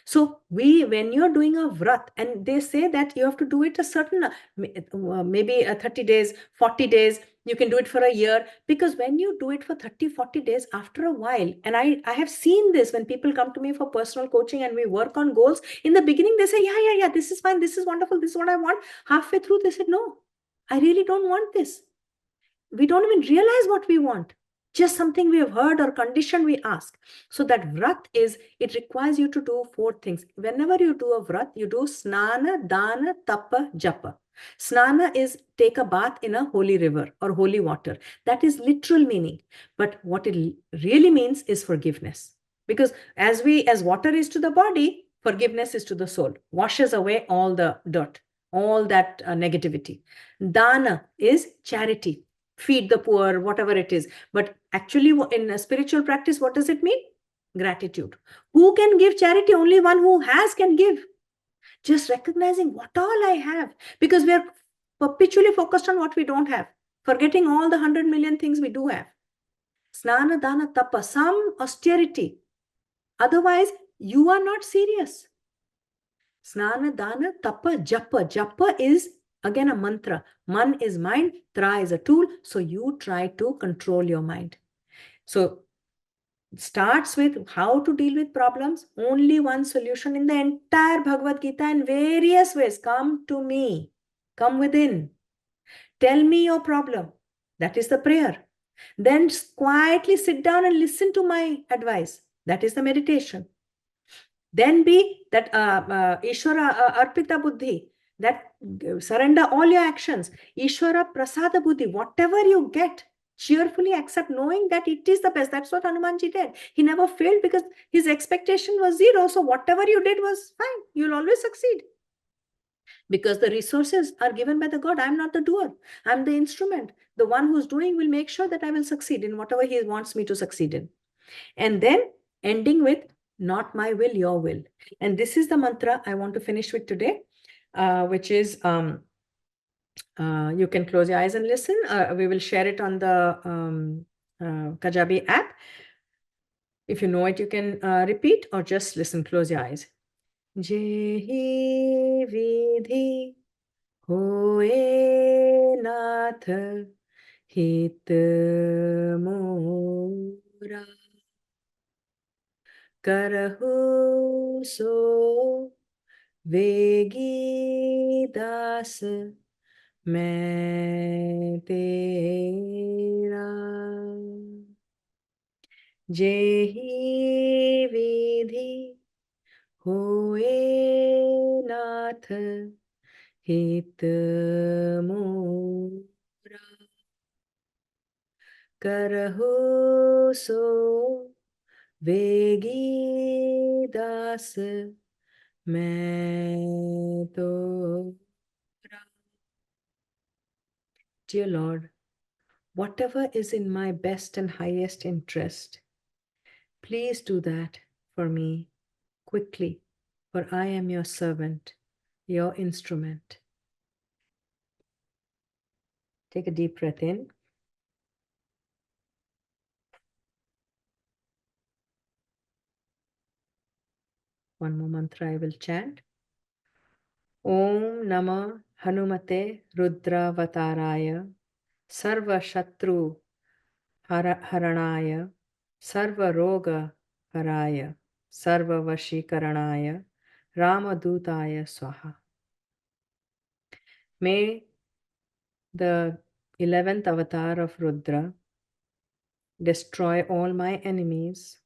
So when you're doing a vrat, and they say that you have to do it a certain, maybe 30 days, 40 days, you can do it for a year, because when you do it for 30, 40 days, after a while, and I have seen this when people come to me for personal coaching and we work on goals, in the beginning, they say, yeah, this is fine, this is wonderful, this is what I want. Halfway through, they said, no, I really don't want this. We don't even realize what we want. Just something we have heard or conditioned, we ask. So that vrat it requires you to do 4 things. Whenever you do a vrat, you do snana, dana, tapa, japa. Snana is take a bath in a holy river or holy water. That is literal meaning. But what it really means is forgiveness. Because as water is to the body, forgiveness is to the soul. Washes away all the dirt, all that negativity. Dana is charity, feed the poor, whatever it is. But actually, in a spiritual practice, what does it mean? Gratitude. Who can give charity? Only one who has can give. Just recognizing what all I have, because we are perpetually focused on what we don't have, forgetting all the 100 million things we do have. Snana, dana, tapa, some austerity. Otherwise, you are not serious. Snana, dana, tapa, japa. Japa is again a mantra. Man is mind, tra is a tool. So you try to control your mind. So it starts with how to deal with problems. Only one solution in the entire Bhagavad Gita in various ways. Come to me. Come within. Tell me your problem. That is the prayer. Then quietly sit down and listen to my advice. That is the meditation. Then be that Ishvara Arpita Buddhi, that surrender all your actions. Ishvara Prasada Buddhi, whatever you get, cheerfully accept, knowing that it is the best. That's what Hanumanji did. He never failed because his expectation was zero. So whatever you did was fine. You'll always succeed. Because the resources are given by the God. I'm not the doer. I'm the instrument. The one who's doing will make sure that I will succeed in whatever he wants me to succeed in. And then ending with, not my will, your will. And this is the mantra I want to finish with today, which is, you can close your eyes and listen. We will share it on the Kajabi app. If you know it, you can repeat or just listen. Close your eyes. Jehi vidhi hoye nath hit mora करहु सो वेगी दास मैं तेरा जेहि विधि होए नाथ हित मोरा करहु सो वेगी दास मैं तो. Dear Lord, whatever is in my best and highest interest, please do that for me quickly, for I am your servant, your instrument. Take a deep breath in. One more mantra I will chant. Om Namah Hanumate Rudravataraya Sarva Shatru Haranaya Sarva Roga Haraya Sarva Vashikaranaya Ramadutaya Swaha. May the 11th avatar of Rudra destroy all my enemies,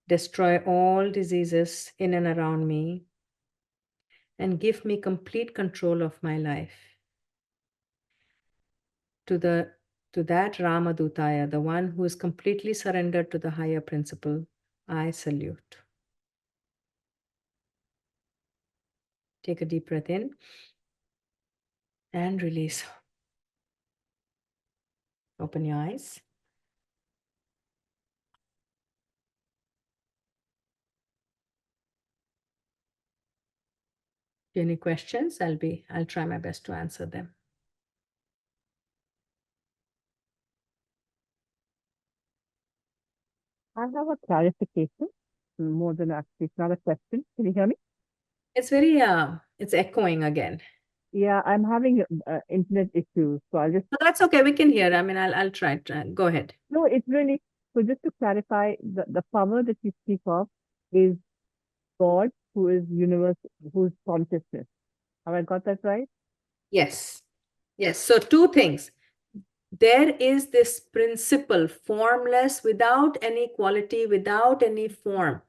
destroy all diseases in and around me, and give me complete control of my life. To that Ramadutaya, the one who is completely surrendered to the higher principle, I salute. Take a deep breath in and release. Open your eyes. Any questions? I'll try my best to answer them. I have a clarification more than actually, it's not a question. Can you hear me? It's very it's echoing again. Yeah, I'm having internet issues, so I'll just. But that's okay. We can hear. I mean, I'll try. Go ahead. No, it's really so. Just to clarify, the power that you speak of is God, who is universe, who's consciousness. Have I got that right? Yes. Yes. So two things. There is this principle, formless, without any quality, without any form.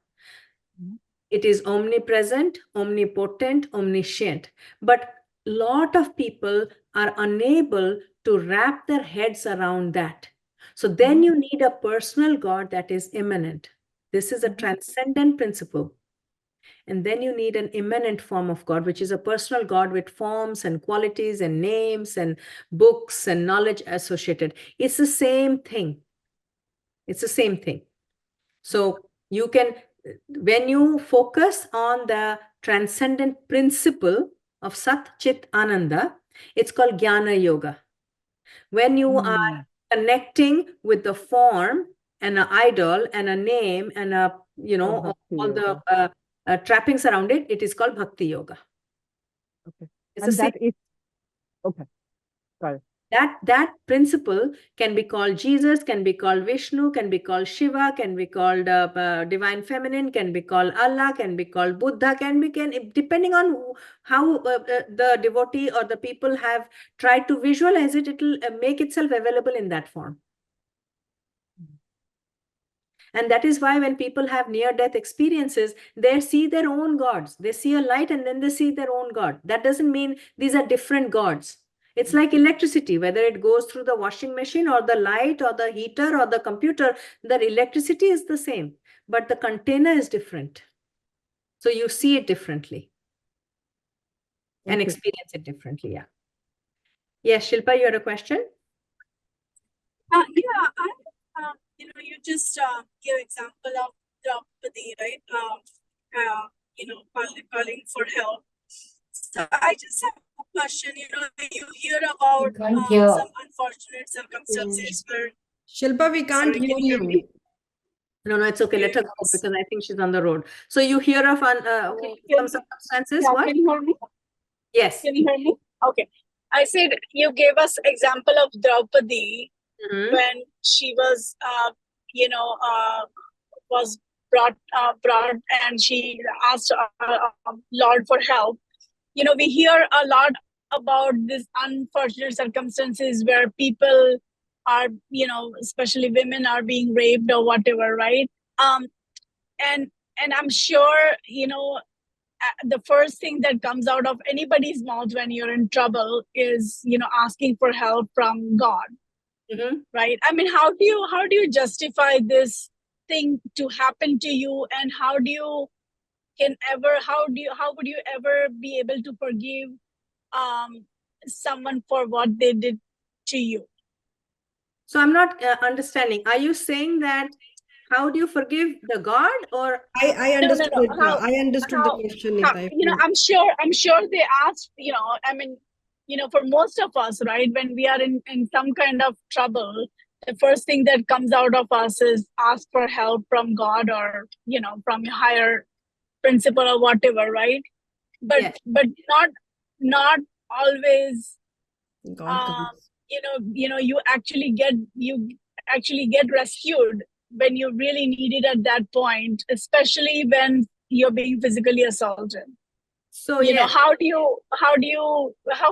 It is omnipresent, omnipotent, omniscient. But a lot of people are unable to wrap their heads around that. So then you need a personal God that is immanent. This is a transcendent principle. And then you need an immanent form of God, which is a personal God with forms and qualities and names and books and knowledge associated. It's the same thing. It's the same thing. So you can, when you focus on the transcendent principle of Sat Chit Ananda, it's called Jnana Yoga. When you are connecting with the form and an idol and a name and a, all the trappings around it, it is called Bhakti Yoga. Okay. It's And that is, okay, got it. That principle can be called Jesus, can be called Vishnu, can be called Shiva, can be called divine feminine, can be called Allah, can be called Buddha, can depending on how the devotee or the people have tried to visualize it, it will make itself available in that form. And that is why when people have near-death experiences, they see their own gods. They see a light and then they see their own God. That doesn't mean these are different gods. It's like electricity, whether it goes through the washing machine or the light or the heater or the computer, the electricity is the same, but the container is different. So you see it differently and experience it differently. Yeah. Yes, Shilpa, you had a question? You just give example of Draupadi, right? Calling for help. So I just have a question. You hear about some unfortunate circumstances where. Shilpa, we can't hear you. No, it's okay. Let her go because I think she's on the road. So you hear of some circumstances? Yeah, what? can you hear me? Yes. Can you hear me? Okay. I said you gave us example of Draupadi when she was, was brought and she asked Lord for help. We hear a lot about these unfortunate circumstances where people are, especially women are being raped or whatever, right? And I'm sure, the first thing that comes out of anybody's mouth when you're in trouble is, asking for help from God. Right? I mean, how do you justify this thing to happen to you, and how would you ever be able to forgive someone for what they did to you? So I'm not understanding. Are you saying that how do you forgive the God, or I understood no. it. I understood the question, Nita. I'm sure they asked, I mean, for most of us, right, when we are in some kind of trouble, the first thing that comes out of us is ask for help from God or, from a higher principle or whatever, right? But yes. but not always God comes. you actually get rescued when you really need it at that point, especially when you're being physically assaulted. So yes. How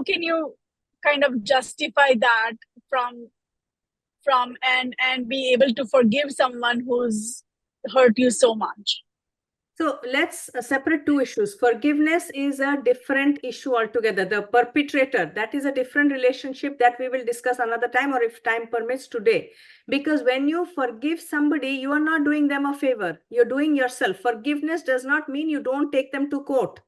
can you kind of justify that from and be able to forgive someone who's hurt you so much? So let's separate two issues. Forgiveness is a different issue altogether. The perpetrator, that is a different relationship that we will discuss another time, or if time permits today. Because when you forgive somebody, you are not doing them a favor. You're doing yourself. Forgiveness does not mean you don't take them to court.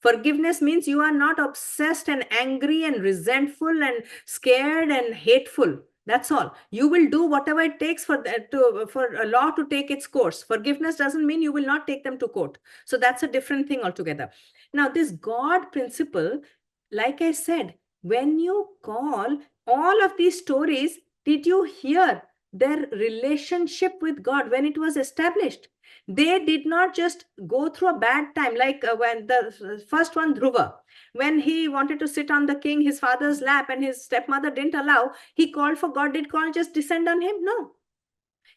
Forgiveness means you are not obsessed and angry and resentful and scared and hateful. That's all. You will do whatever it takes for a law to take its course. Forgiveness doesn't mean you will not take them to court. So that's a different thing altogether. Now, this God principle, like I said, when you call all of these stories, did you hear their relationship with God when it was established? They did not just go through a bad time, like when the first one, Dhruva, when he wanted to sit on the king, his father's lap, and his stepmother didn't allow, he called for God. Did God just descend on him? No.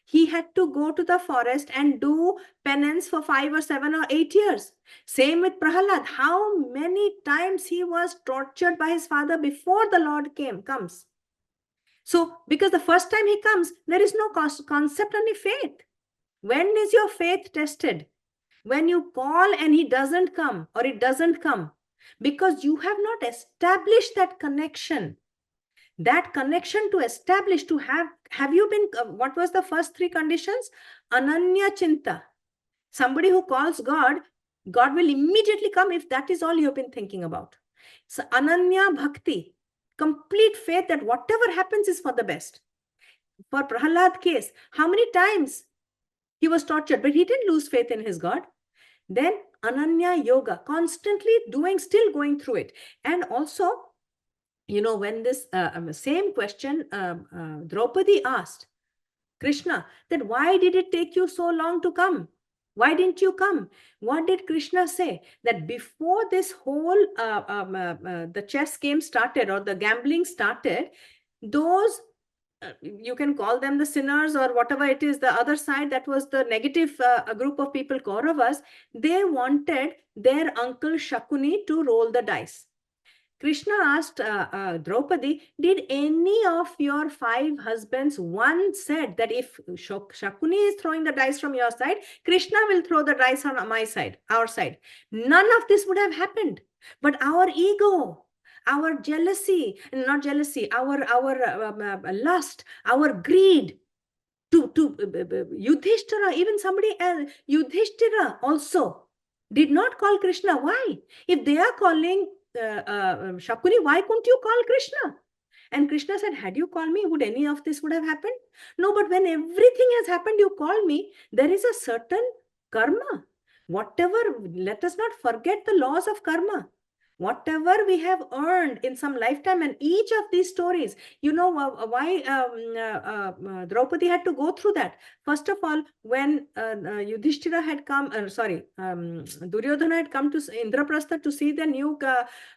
He had to go to the forest and do penance for 5 or 7 or 8 years. Same with Prahalad. How many times he was tortured by his father before the Lord comes. So, because the first time he comes, there is no concept, only faith. When is your faith tested? When you call and he doesn't come, or it doesn't come, because you have not established that connection. That connection to establish, to have you been, what was the first 3 conditions? Ananya Chinta. Somebody who calls God, God will immediately come if that is all you've been thinking about. So Ananya Bhakti, complete faith that whatever happens is for the best. For Prahalad case, how many times he was tortured, but he didn't lose faith in his God. Then Ananya Yoga, constantly doing, still going through it. And also, when this same question Draupadi asked Krishna, that why did it take you so long to come? Why didn't you come? What did Krishna say? That before this whole the chess game started, or the gambling started, those you can call them the sinners or whatever it is, the other side, that was the negative group of people, Kauravas, they wanted their uncle Shakuni to roll the dice. Krishna asked Draupadi, did any of your 5 husbands once said that if Shakuni is throwing the dice from your side, Krishna will throw the dice on my side, our side? None of this would have happened. But our ego, our jealousy, not jealousy, our lust, our greed, to Yudhishthira, even somebody else, Yudhishthira also did not call Krishna. Why? If they are calling Shakuni, why couldn't you call Krishna? And Krishna said, had you called me, would any of this would have happened? No, but when everything has happened, you call me, there is a certain karma. Whatever, let us not forget the laws of karma. Whatever we have earned in some lifetime, and each of these stories, why Draupadi had to go through that. First of all, when Yudhishthira had come, Duryodhana had come to Indraprastha to see the new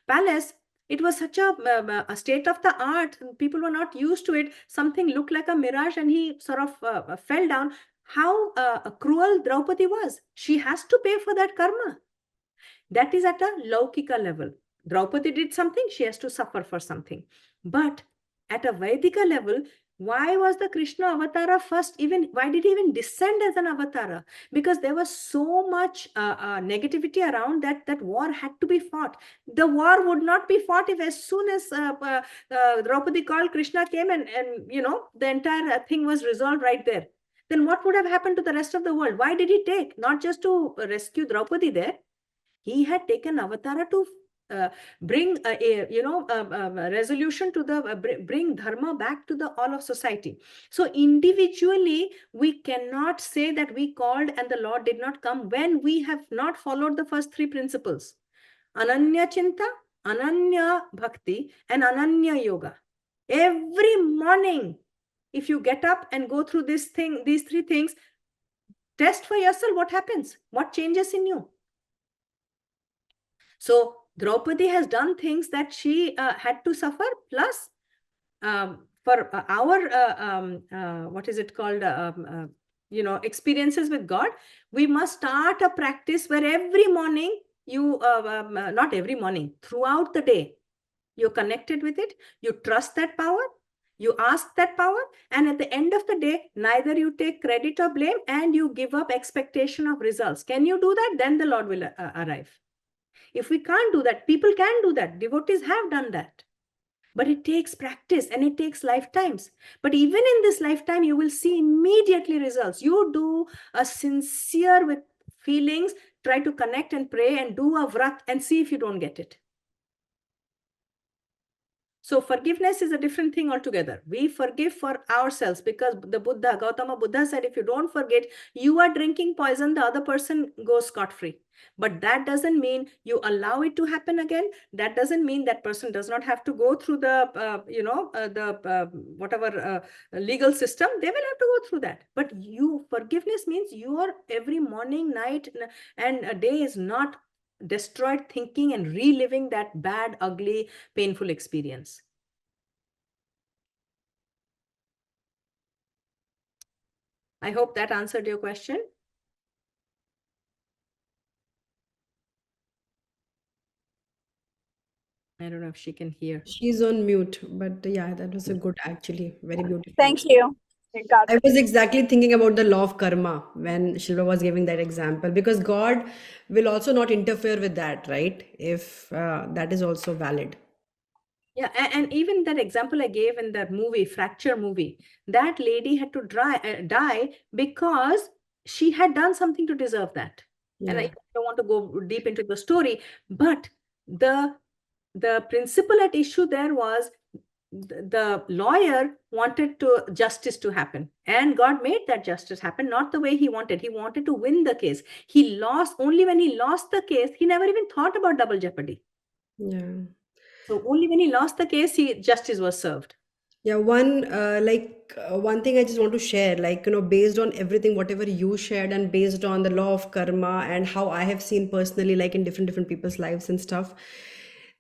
palace, it was such a state of the art. People were not used to it. Something looked like a mirage, and he sort of fell down. How cruel Draupadi was. She has to pay for that karma. That is at a Laukika level. Draupadi did something, she has to suffer for something. But at a Vedika level, why was the Krishna avatara first? Why did he even descend as an avatara? Because there was so much negativity around that war had to be fought. The war would not be fought if as soon as Draupadi called, Krishna came, and the entire thing was resolved right there. Then what would have happened to the rest of the world? Why did he take? Not just to rescue Draupadi there. He had taken avatara to bring a resolution to bring dharma back to the all of society. So individually, we cannot say that we called and the Lord did not come when we have not followed the first 3 principles: Ananya Chinta, Ananya Bhakti, and Ananya Yoga. Every morning, if you get up and go through these 3 things, test for yourself what happens, what changes in you. So Draupadi has done things that she had to suffer, plus for our, what is it called, experiences with God, we must start a practice where every morning you, not every morning, throughout the day, you're connected with it, you trust that power, you ask that power, and at the end of the day, neither you take credit or blame, and you give up expectation of results. Can you do that? Then the Lord will arrive. If we can't do that, people can do that. Devotees have done that. But it takes practice and it takes lifetimes. But even in this lifetime, you will see immediately results. You do a sincere with feelings, try to connect and pray and do a vrat and see if you don't get it. So forgiveness is a different thing altogether. We forgive for ourselves because the Buddha, Gautama Buddha said, if you don't forget, you are drinking poison, the other person goes scot-free. But that doesn't mean you allow it to happen again. That doesn't mean that person does not have to go through the, whatever legal system. They will have to go through that. But forgiveness means you are every morning, night, and a day is not destroyed thinking and reliving that bad, ugly, painful experience. I hope that answered your question. I don't know if she can hear. She's on mute, but yeah, that was a good, actually, very beautiful. Thank you. I was exactly thinking about the law of karma when Shilpa was giving that example, because God will also not interfere with that, right? If that is also valid. Yeah, and even that example I gave in that movie, Fracture movie, that lady had to die because she had done something to deserve that. And I Yeah. don't want to go deep into the story, but the principle at issue there was the lawyer wanted justice to happen, and God made that justice happen, not the way he wanted. He wanted to win the case. He lost. Only when he lost the case, he never even thought about double jeopardy. Yeah. So only when he lost the case, justice was served. Yeah, one thing I just want to share, based on everything, whatever you shared, and based on the law of karma and how I have seen personally, like in different people's lives and stuff,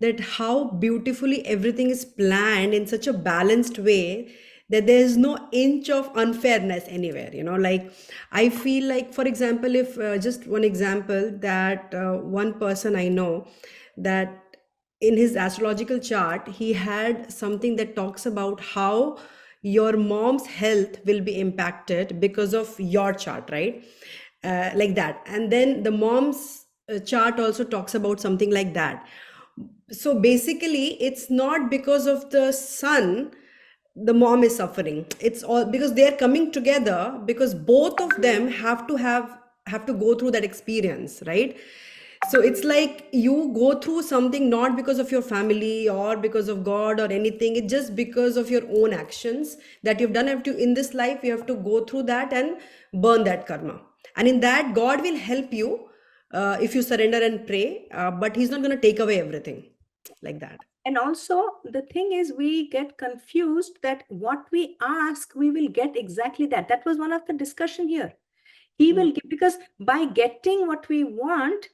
that how beautifully everything is planned in such a balanced way that there is no inch of unfairness anywhere. Like I feel like, for example, if just one example, that one person I know, that in his astrological chart he had something that talks about how your mom's health will be impacted because of your chart, right? Like that. And then the mom's chart also talks about something like that. So basically it's not because of the son the mom is suffering. It's all because they are coming together, because both of them have to go through that experience, right? So it's like you go through something not because of your family or because of God or anything. It's just because of your own actions that you've done. Have to in this life you have to go through that and burn that karma, and in that God will help you if you surrender and pray, but he's not going to take away everything like that. And also the thing is, we get confused that what we ask, we will get exactly that. That was one of the discussion here. He will give, because by getting what we want,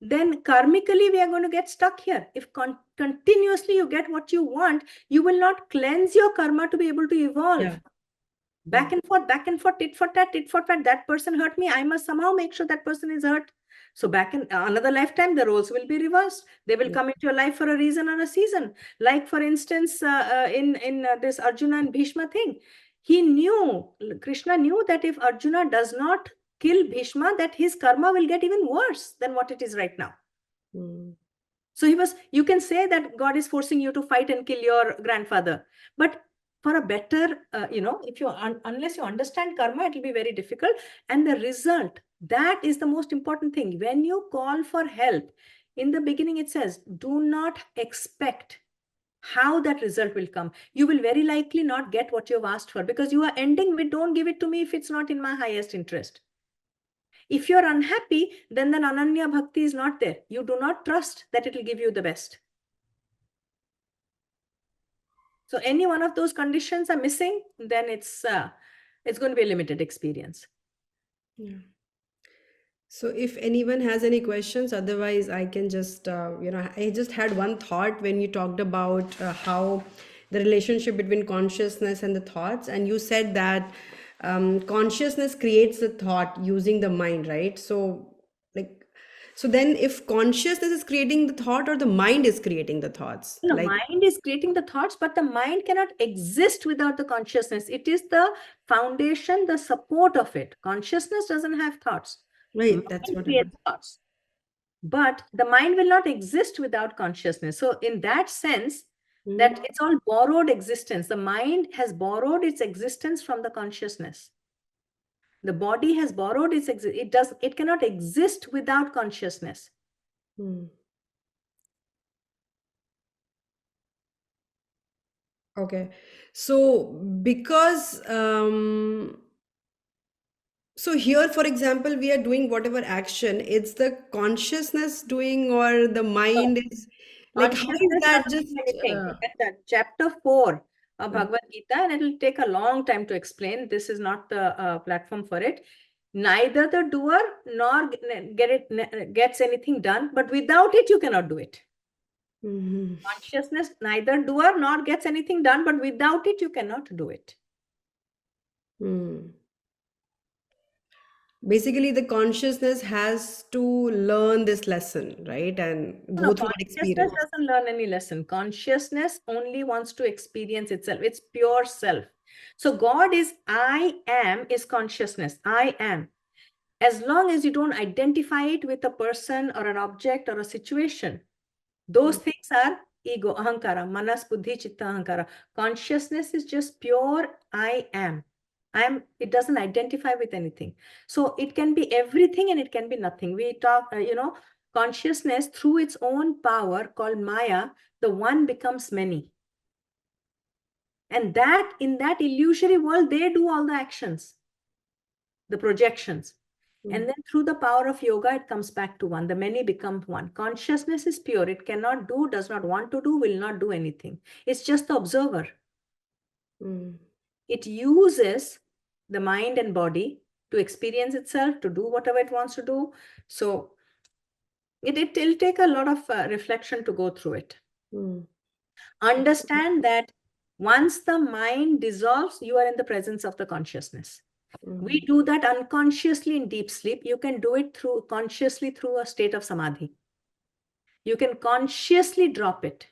then karmically we are going to get stuck here. If continuously you get what you want, you will not cleanse your karma to be able to evolve. Yeah. Back and forth, tit for tat, tit for tat. That person hurt me. I must somehow make sure that person is hurt. So back in another lifetime, the roles will be reversed. They will come into your life for a reason or a season. Like for instance, in this Arjuna and Bhishma thing, Krishna knew that if Arjuna does not kill Bhishma, that his karma will get even worse than what it is right now. So you can say that God is forcing you to fight and kill your grandfather, but for a better, if unless you understand karma, it will be very difficult. And the result, that is the most important thing. When you call for help, in the beginning it says, do not expect how that result will come. You will very likely not get what you've asked for, because you are ending with, don't give it to me if it's not in my highest interest. If you're unhappy, then the Ananya Bhakti is not there. You do not trust that it will give you the best. So any one of those conditions are missing, then it's going to be a limited experience. Yeah. So if anyone has any questions, otherwise I can just, I just had one thought when you talked about how the relationship between consciousness and the thoughts, and you said that consciousness creates the thought using the mind, right? So then if consciousness is creating the thought, or the mind is creating the thoughts? The mind is creating the thoughts, but the mind cannot exist without the consciousness. It is the foundation, the support of it. Consciousness doesn't have thoughts. Right, that's what it is. Thoughts. But the mind will not exist without consciousness. So in that sense, that it's all borrowed existence. The mind has borrowed its existence from the consciousness. The body has borrowed its existence. It cannot exist without consciousness. Okay. So because so here, for example, we are doing whatever action, it's the consciousness doing or the So, mind is like, how is consciousness that doesn't just do anything. Look at that. Chapter 4 of uh, Bhagavad Gita, and it will take a long time to explain. This is not the platform for it. Neither the doer nor gets anything done, but without it, you cannot do it. mhm. Consciousness, neither doer nor gets anything done, but without it, you cannot do it. Hmm. Basically, the consciousness has to learn this lesson, right? And No, go through that consciousness experience. doesn't learn any lesson. Consciousness only wants to experience itself. It's pure self. So God is I am is consciousness. I am. As long as you don't identify it with a person or an object or a situation, those things are ego, ahankara, manas, buddhi, chitta, ahankara. Consciousness is just pure I am. It doesn't identify with anything. So it can be everything and it can be nothing. We talk, consciousness through its own power called Maya, the one becomes many. And that in that illusory world, they do all the actions, the projections. And then through the power of yoga, it comes back to one. The many become one. Consciousness is pure. It cannot do, does not want to do, will not do anything. It's just the observer. Mm. It uses the mind and body to experience itself, to do whatever it wants to do. So it'll take a lot of reflection to go through it. Mm. Understand that once the mind dissolves, you are in the presence of the consciousness. We do that unconsciously in deep sleep. You can do it consciously through a state of samadhi. You can consciously drop it,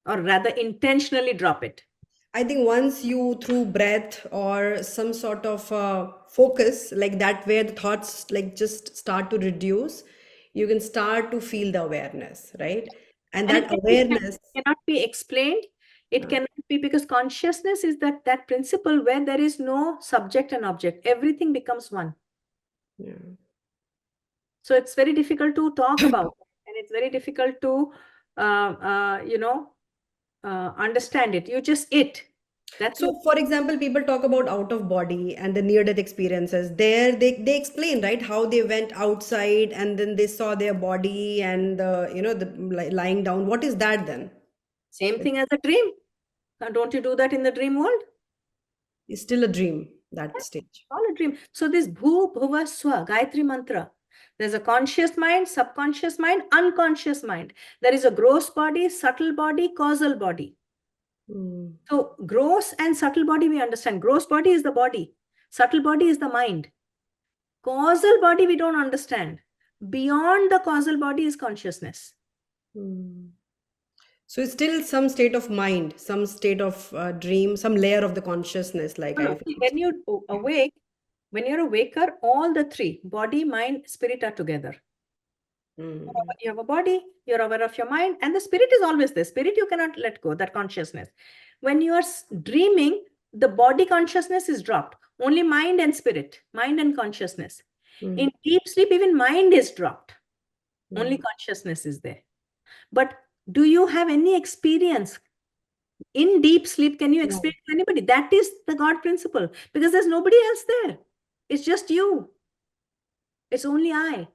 or rather intentionally drop it. I think once you, through breath or some sort of focus, like that, where the thoughts like just start to reduce, you can start to feel the awareness, right? And And it that awareness, cannot be explained. It cannot be, because consciousness is that principle where there is no subject and object. Everything becomes one. yeah. So it's very difficult to talk about, and it's very difficult to, understand it. You just it. That's So, for example, people talk about out of body and the near death experiences. There, they explain, right, how they went outside and then they saw their body and lying down. What is that then? same thing as a dream. Don't you do that in the dream world? It's still a dream, that stage. All a dream. So this Bhu Bhuva Swa, Gayatri Mantra, there's a conscious mind, subconscious mind, unconscious mind. There is a gross body, subtle body, causal body. Mm. So gross and subtle body we understand. Gross body is the body. Subtle body is the mind. Causal body we don't understand. Beyond the causal body is consciousness. Mm. So it's still some state of mind, some state of dream, some layer of the consciousness, like I feel. When you awake, when you're awaker, all the three, body, mind, spirit, are together. Mm. You have a body, you're aware of your mind, and the spirit is always there. Spirit you cannot let go, that consciousness. When you are dreaming, the body consciousness is dropped. Only mind and spirit, mind and consciousness. Mm. In deep sleep, even mind is dropped. Only Mm. consciousness is there. But do you have any experience in deep sleep? Can you explain to anybody? That is the God principle, because there's nobody else there. It's just you. It's only I.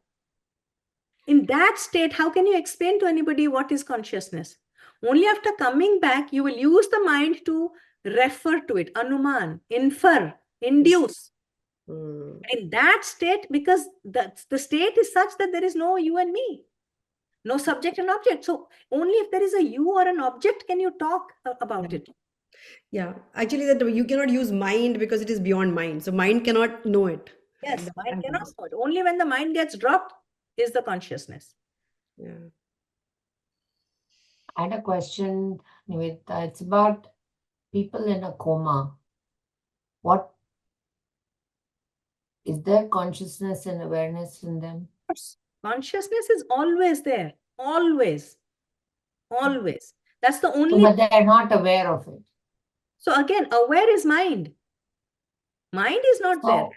In that state, how can you explain to anybody what is consciousness? Only after coming back, you will use the mind to refer to it, anuman, infer, induce. Mm. In that state, because the state is such that there is no you and me, no subject and object. So only if there is a you or an object can you talk about it. Yeah, actually, that you cannot use mind because it is beyond mind. So mind cannot know it. Yes, That mind cannot happens. know it. Only when the mind gets dropped is the consciousness. Yeah. I had a question, Nivedita. It's about people in a coma. What is there consciousness and awareness in them? Consciousness is always there. Always. Always. That's the So, only. but they're not aware of it. So again, aware is mind. Mind is not there. So,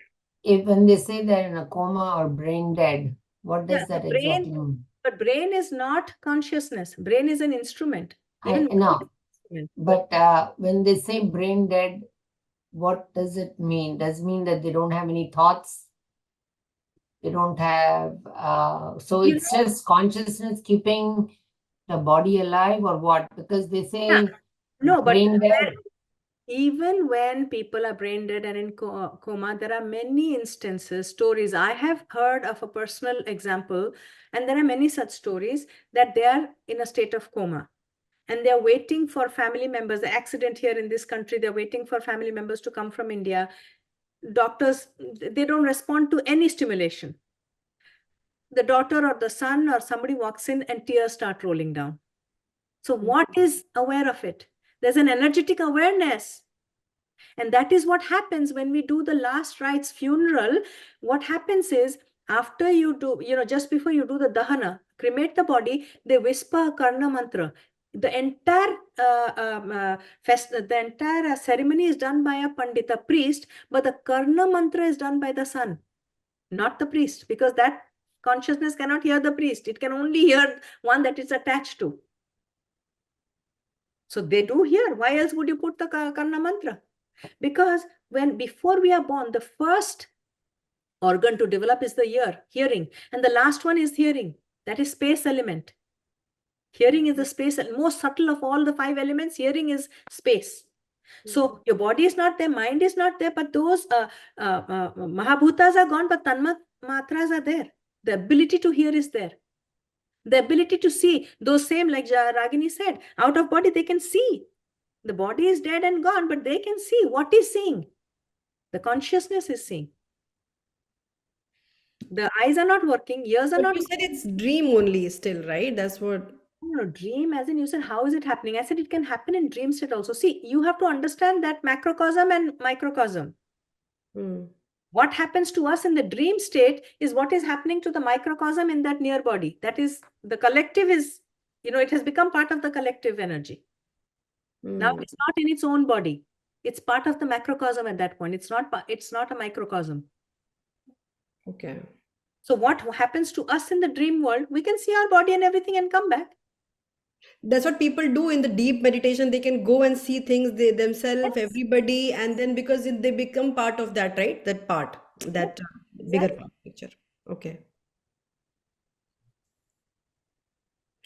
if when they say they're in a coma or brain dead, what does that exactly mean? But brain is not consciousness. Brain is an instrument. Even No. But when they say brain dead, what does it mean? Does it mean that they don't have any thoughts? They don't have, so You it's just consciousness keeping the body alive or what? Because they say No, but brain dead. even when people are brain dead and in coma, there are many instances, stories. I have heard of a personal example, and there are many such stories that they are in a state of coma and they're waiting for family members. The accident here in this country, they're waiting for family members to come from India. Doctors, they don't respond to any stimulation. The daughter or the son or somebody walks in and tears start rolling down. So what is aware of it? There's an energetic awareness. And that is what happens when we do the last rites funeral. What happens is, after you do, just before you do the dahana, cremate the body, they whisper a karna mantra. The entire ceremony is done by a pandit, a priest, but the karna mantra is done by the son, not the priest, because that consciousness cannot hear the priest. It can only hear one that it's attached to. So they do hear. Why else would you put the karna mantra? Because before we are born, the first organ to develop is the hearing, and the last one is hearing. That is space element. Hearing is the space, most subtle of all the 5 elements. Hearing is space. So your body is not there, mind is not there, but those mahabhutas are gone, but tanmatras are there. The ability to hear is there. The ability to see, those same, like Ragini said, out of body, they can see. The body is dead and gone, but they can see. What is seeing? The consciousness is seeing. The eyes are not working, ears are But not. you said it's dream only still, right? That's what. No, dream, as in you said, how is it happening? I said it can happen in dream state also. See, you have to understand that macrocosm and microcosm. What happens to us in the dream state is what is happening to the microcosm in that near body. That is, the collective is, it has become part of the collective energy. Now it's not in its own body. It's part of the macrocosm at that point. It's not a microcosm. Okay. So what happens to us in the dream world, we can see our body and everything and come back. That's what people do in the deep meditation. They can go and see things themselves, Yes. everybody, and then because they become part of that, right? That part, that bigger Exactly. part picture. Okay.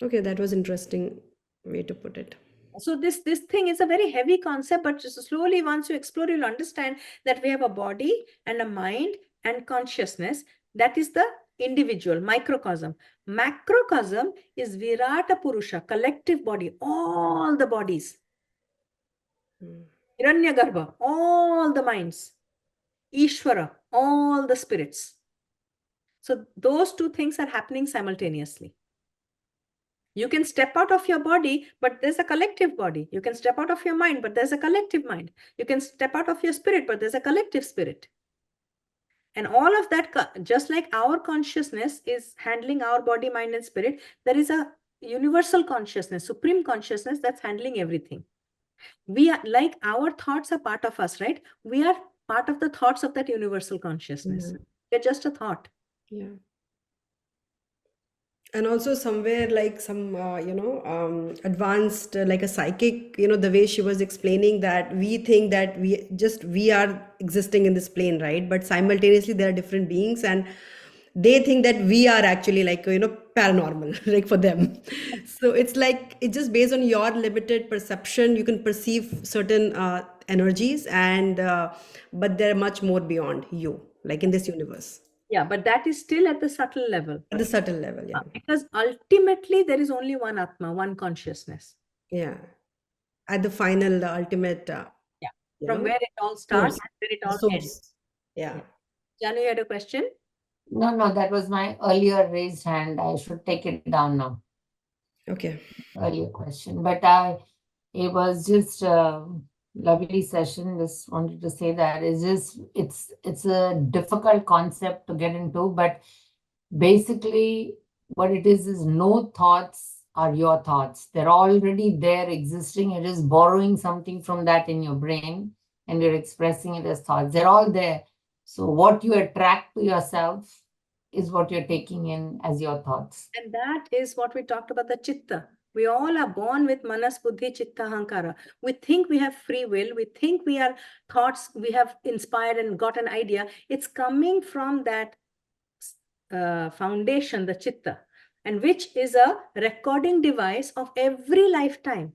Okay, that was interesting way to put it. So this thing is a very heavy concept, but just slowly, once you explore, you'll understand that we have a body and a mind and consciousness. That is the individual, microcosm. Macrocosm is Virata Purusha, collective body, all the bodies. Hiranyagarbha, all the minds. Ishvara, all the spirits. So those two things are happening simultaneously. You can step out of your body, but there's a collective body. You can step out of your mind, but there's a collective mind. You can step out of your spirit, but there's a collective spirit. And all of that, just like our consciousness is handling our body, mind, and spirit, there is a universal consciousness, supreme consciousness that's handling everything. We are like, our thoughts are part of us, right? We are part of the thoughts of that universal consciousness. We're just a thought. Yeah. And also somewhere like some, advanced, like a psychic, the way she was explaining that we think that we are existing in this plane, right? But simultaneously there are different beings and they think that we are actually like, paranormal, like for them. So it's like, it's just based on your limited perception. You can perceive certain energies and, but they're much more beyond you, like in this universe. Yeah, but that is still at the subtle level. At the subtle level, yeah. Because ultimately there is only one Atma, one consciousness. Yeah. At the final, the ultimate. Yeah. From where it all starts Source. and where it The all source. ends. Yeah. Janu, you had a question? No, that was my earlier raised hand. I should take it down now. Okay. Earlier question. But it was just a lovely session. Just wanted to say that it's a difficult concept to get into, but basically what it is no thoughts are your thoughts. They're already there existing. It is borrowing something from that in your brain and you're expressing it as thoughts. They're all there. So what you attract to yourself is what you're taking in as your thoughts. And that is what we talked about, the chitta. We all are born with manas, buddhi, chitta, ahankara. We think we have free will. We think we are thoughts, we have inspired and got an idea. It's coming from that foundation, the chitta, and which is a recording device of every lifetime.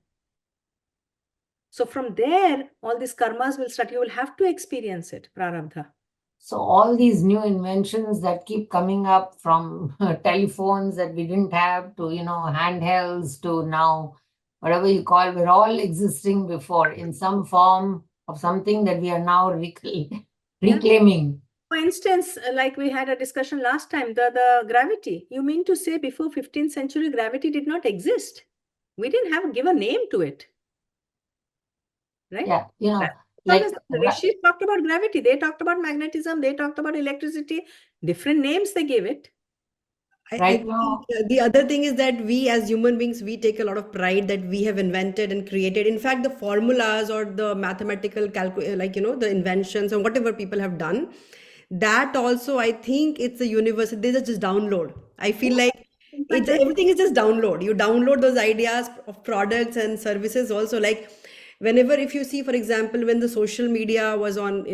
So from there, all these karmas will start. You will have to experience it, prarabdha. So all these new inventions that keep coming up, from telephones that we didn't have to, handhelds, to now whatever you call, we're all existing before in some form of something that we are now reclaiming. For instance, like we had a discussion last time, the gravity. You mean to say before 15th century, gravity did not exist? We didn't give a name to it. Right? Yeah, like the rishis talked about gravity, they talked about magnetism, they talked about electricity, different names they gave it. I think the other thing is that we as human beings, we take a lot of pride that we have invented and created. In fact, the formulas or the mathematical the inventions or whatever people have done, that also, I think it's a universe. They just download. I feel like everything is just download. You download those ideas of products and services also. Like whenever, if you see, for example, when the social media was on,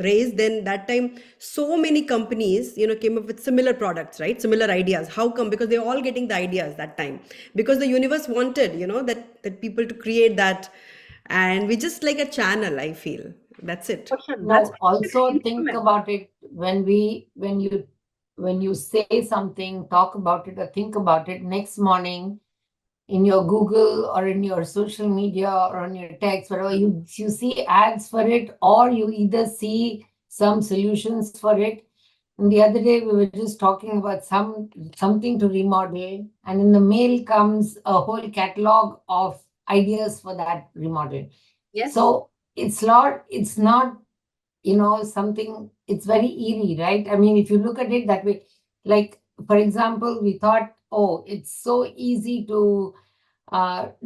raised, then that time so many companies, came up with similar products, right? Similar ideas. How come? Because they're all getting the ideas that time, because the universe wanted, that people to create that, and we just like a channel, I feel. That's it. No, also think about it when you say something, talk about it or think about it, next morning in your Google or in your social media or on your text, whatever, you see ads for it, or you either see some solutions for it. And the other day we were just talking about something to remodel, and in the mail comes a whole catalog of ideas for that remodel. Yes. So it's not something, it's very eerie, right? I mean, if you look at it that way, like, for example, we thought, oh, it's so easy to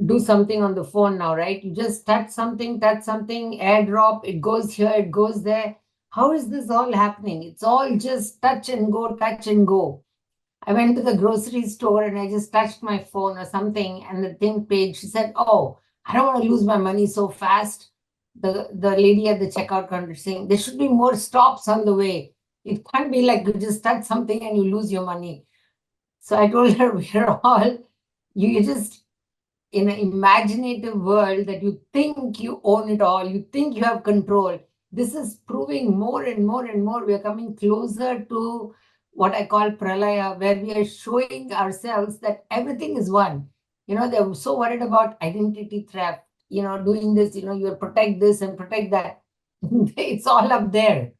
do something on the phone now, right? You just touch something, airdrop, it goes here, it goes there. How is this all happening? It's all just touch and go, touch and go. I went to the grocery store and I just touched my phone or something, and the thing page, she said, oh, I don't want to lose my money so fast. The lady at the checkout counter saying, there should be more stops on the way. It can't be like you just touch something and you lose your money. So I told her, we're all, you just in an imaginative world that you think you own it all, you think you have control. This is proving more and more and more. We are coming closer to what I call pralaya, where we are showing ourselves that everything is one. They're so worried about identity theft, doing this, you protect this and protect that. It's all up there.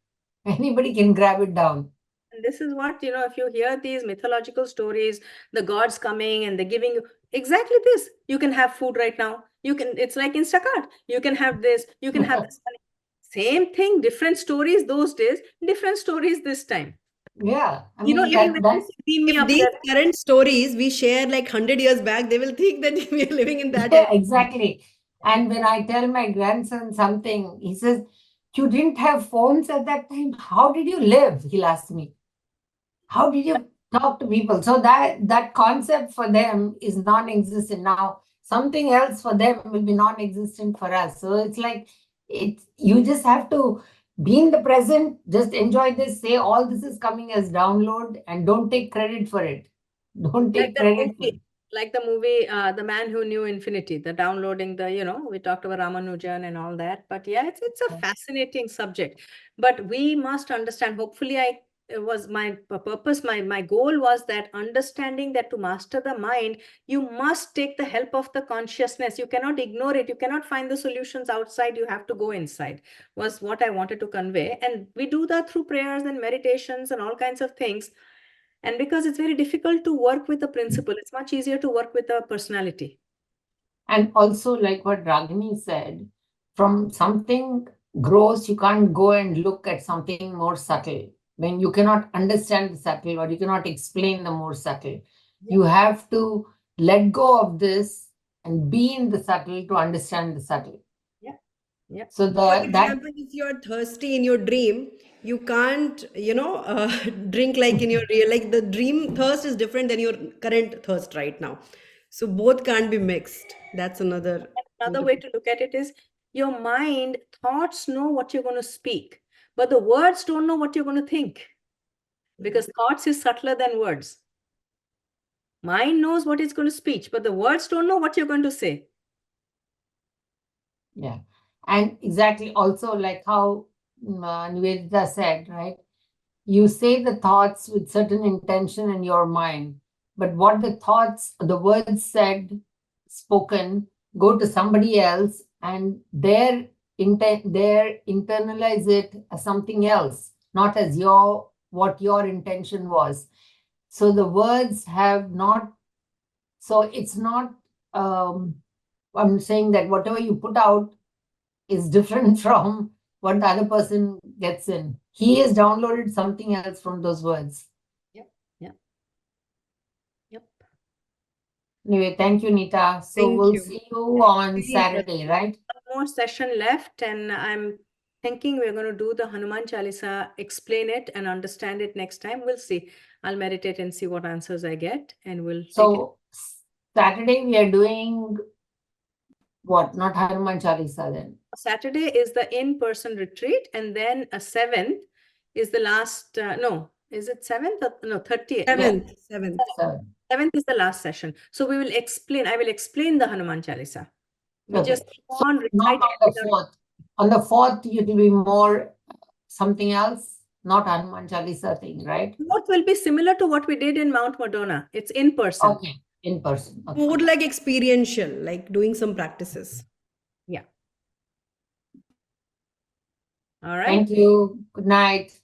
Anybody can grab it down. And this is what, if you hear these mythological stories, the gods coming and they're giving you exactly this. You can have food right now. It's like Instacart. You can have this, you can have this. Same thing, different stories those days, different stories this time. Yeah. I mean, if these current stories we share like 100 years back, they will think that we are living in that. Yeah, exactly. And when I tell my grandson something, he says, you didn't have phones at that time. How did you live? He'll ask me. How did you talk to people? So that concept for them is non-existent. Now, something else for them will be non-existent for us. So it's like, you just have to be in the present, just enjoy this, say all this is coming as download, and don't take credit for it. Don't take credit for it. Like the movie, The Man Who Knew Infinity, the downloading, we talked about Ramanujan and all that. But yeah, it's a fascinating subject. But we must understand, hopefully it was my purpose, my goal was that understanding that to master the mind, you must take the help of the consciousness. You cannot ignore it. You cannot find the solutions outside. You have to go inside, was what I wanted to convey. And we do that through prayers and meditations and all kinds of things. And because it's very difficult to work with a principle, it's much easier to work with a personality. And also, like what Ragini said, from something gross, you can't go and look at something more subtle. When you cannot understand the subtle, or you cannot explain the more subtle, you have to let go of this and be in the subtle to understand the subtle. Yeah. So for example, if you're thirsty in your dream, you can't, drink like in your real, like the dream thirst is different than your current thirst right now. So both can't be mixed. That's another Another way to look at it is your mind, thoughts know what you're going to speak, but the words don't know what you're going to think, because thoughts is subtler than words. Mind knows what it's going to speak, but the words don't know what you're going to say. Yeah. And exactly also like how Nivedita said, right? You say the thoughts with certain intention in your mind, but what the words said, spoken, go to somebody else and their internalize it as something else, not as what your intention was. So the words have not, so it's not, I'm saying that whatever you put out is different from what the other person gets in. He has downloaded something else from those words. Yep. Anyway, thank you, Nita. So Thank we'll you. see you on Really Saturday, right? One more session left, and I'm thinking we're going to do the Hanuman Chalisa, explain it and understand it next time. We'll see. I'll meditate and see what answers I get, and we'll take it. So Saturday we are doing what? Not Hanuman Chalisa then. Saturday is the in-person retreat, and then a 7th is the last, no, is it 7th? No, 30th. Seventh. 7th is the last session. So we will explain, I will explain the Hanuman Chalisa. We Okay. just keep on Not reciting on the 4th. On the 4th, it will be more something else, not Hanuman Chalisa thing, right? What will be similar to what we did in Mount Madonna. It's in person. Okay, in person. Okay. More like experiential, like doing some practices. Yeah. All right. Thank you. Good night.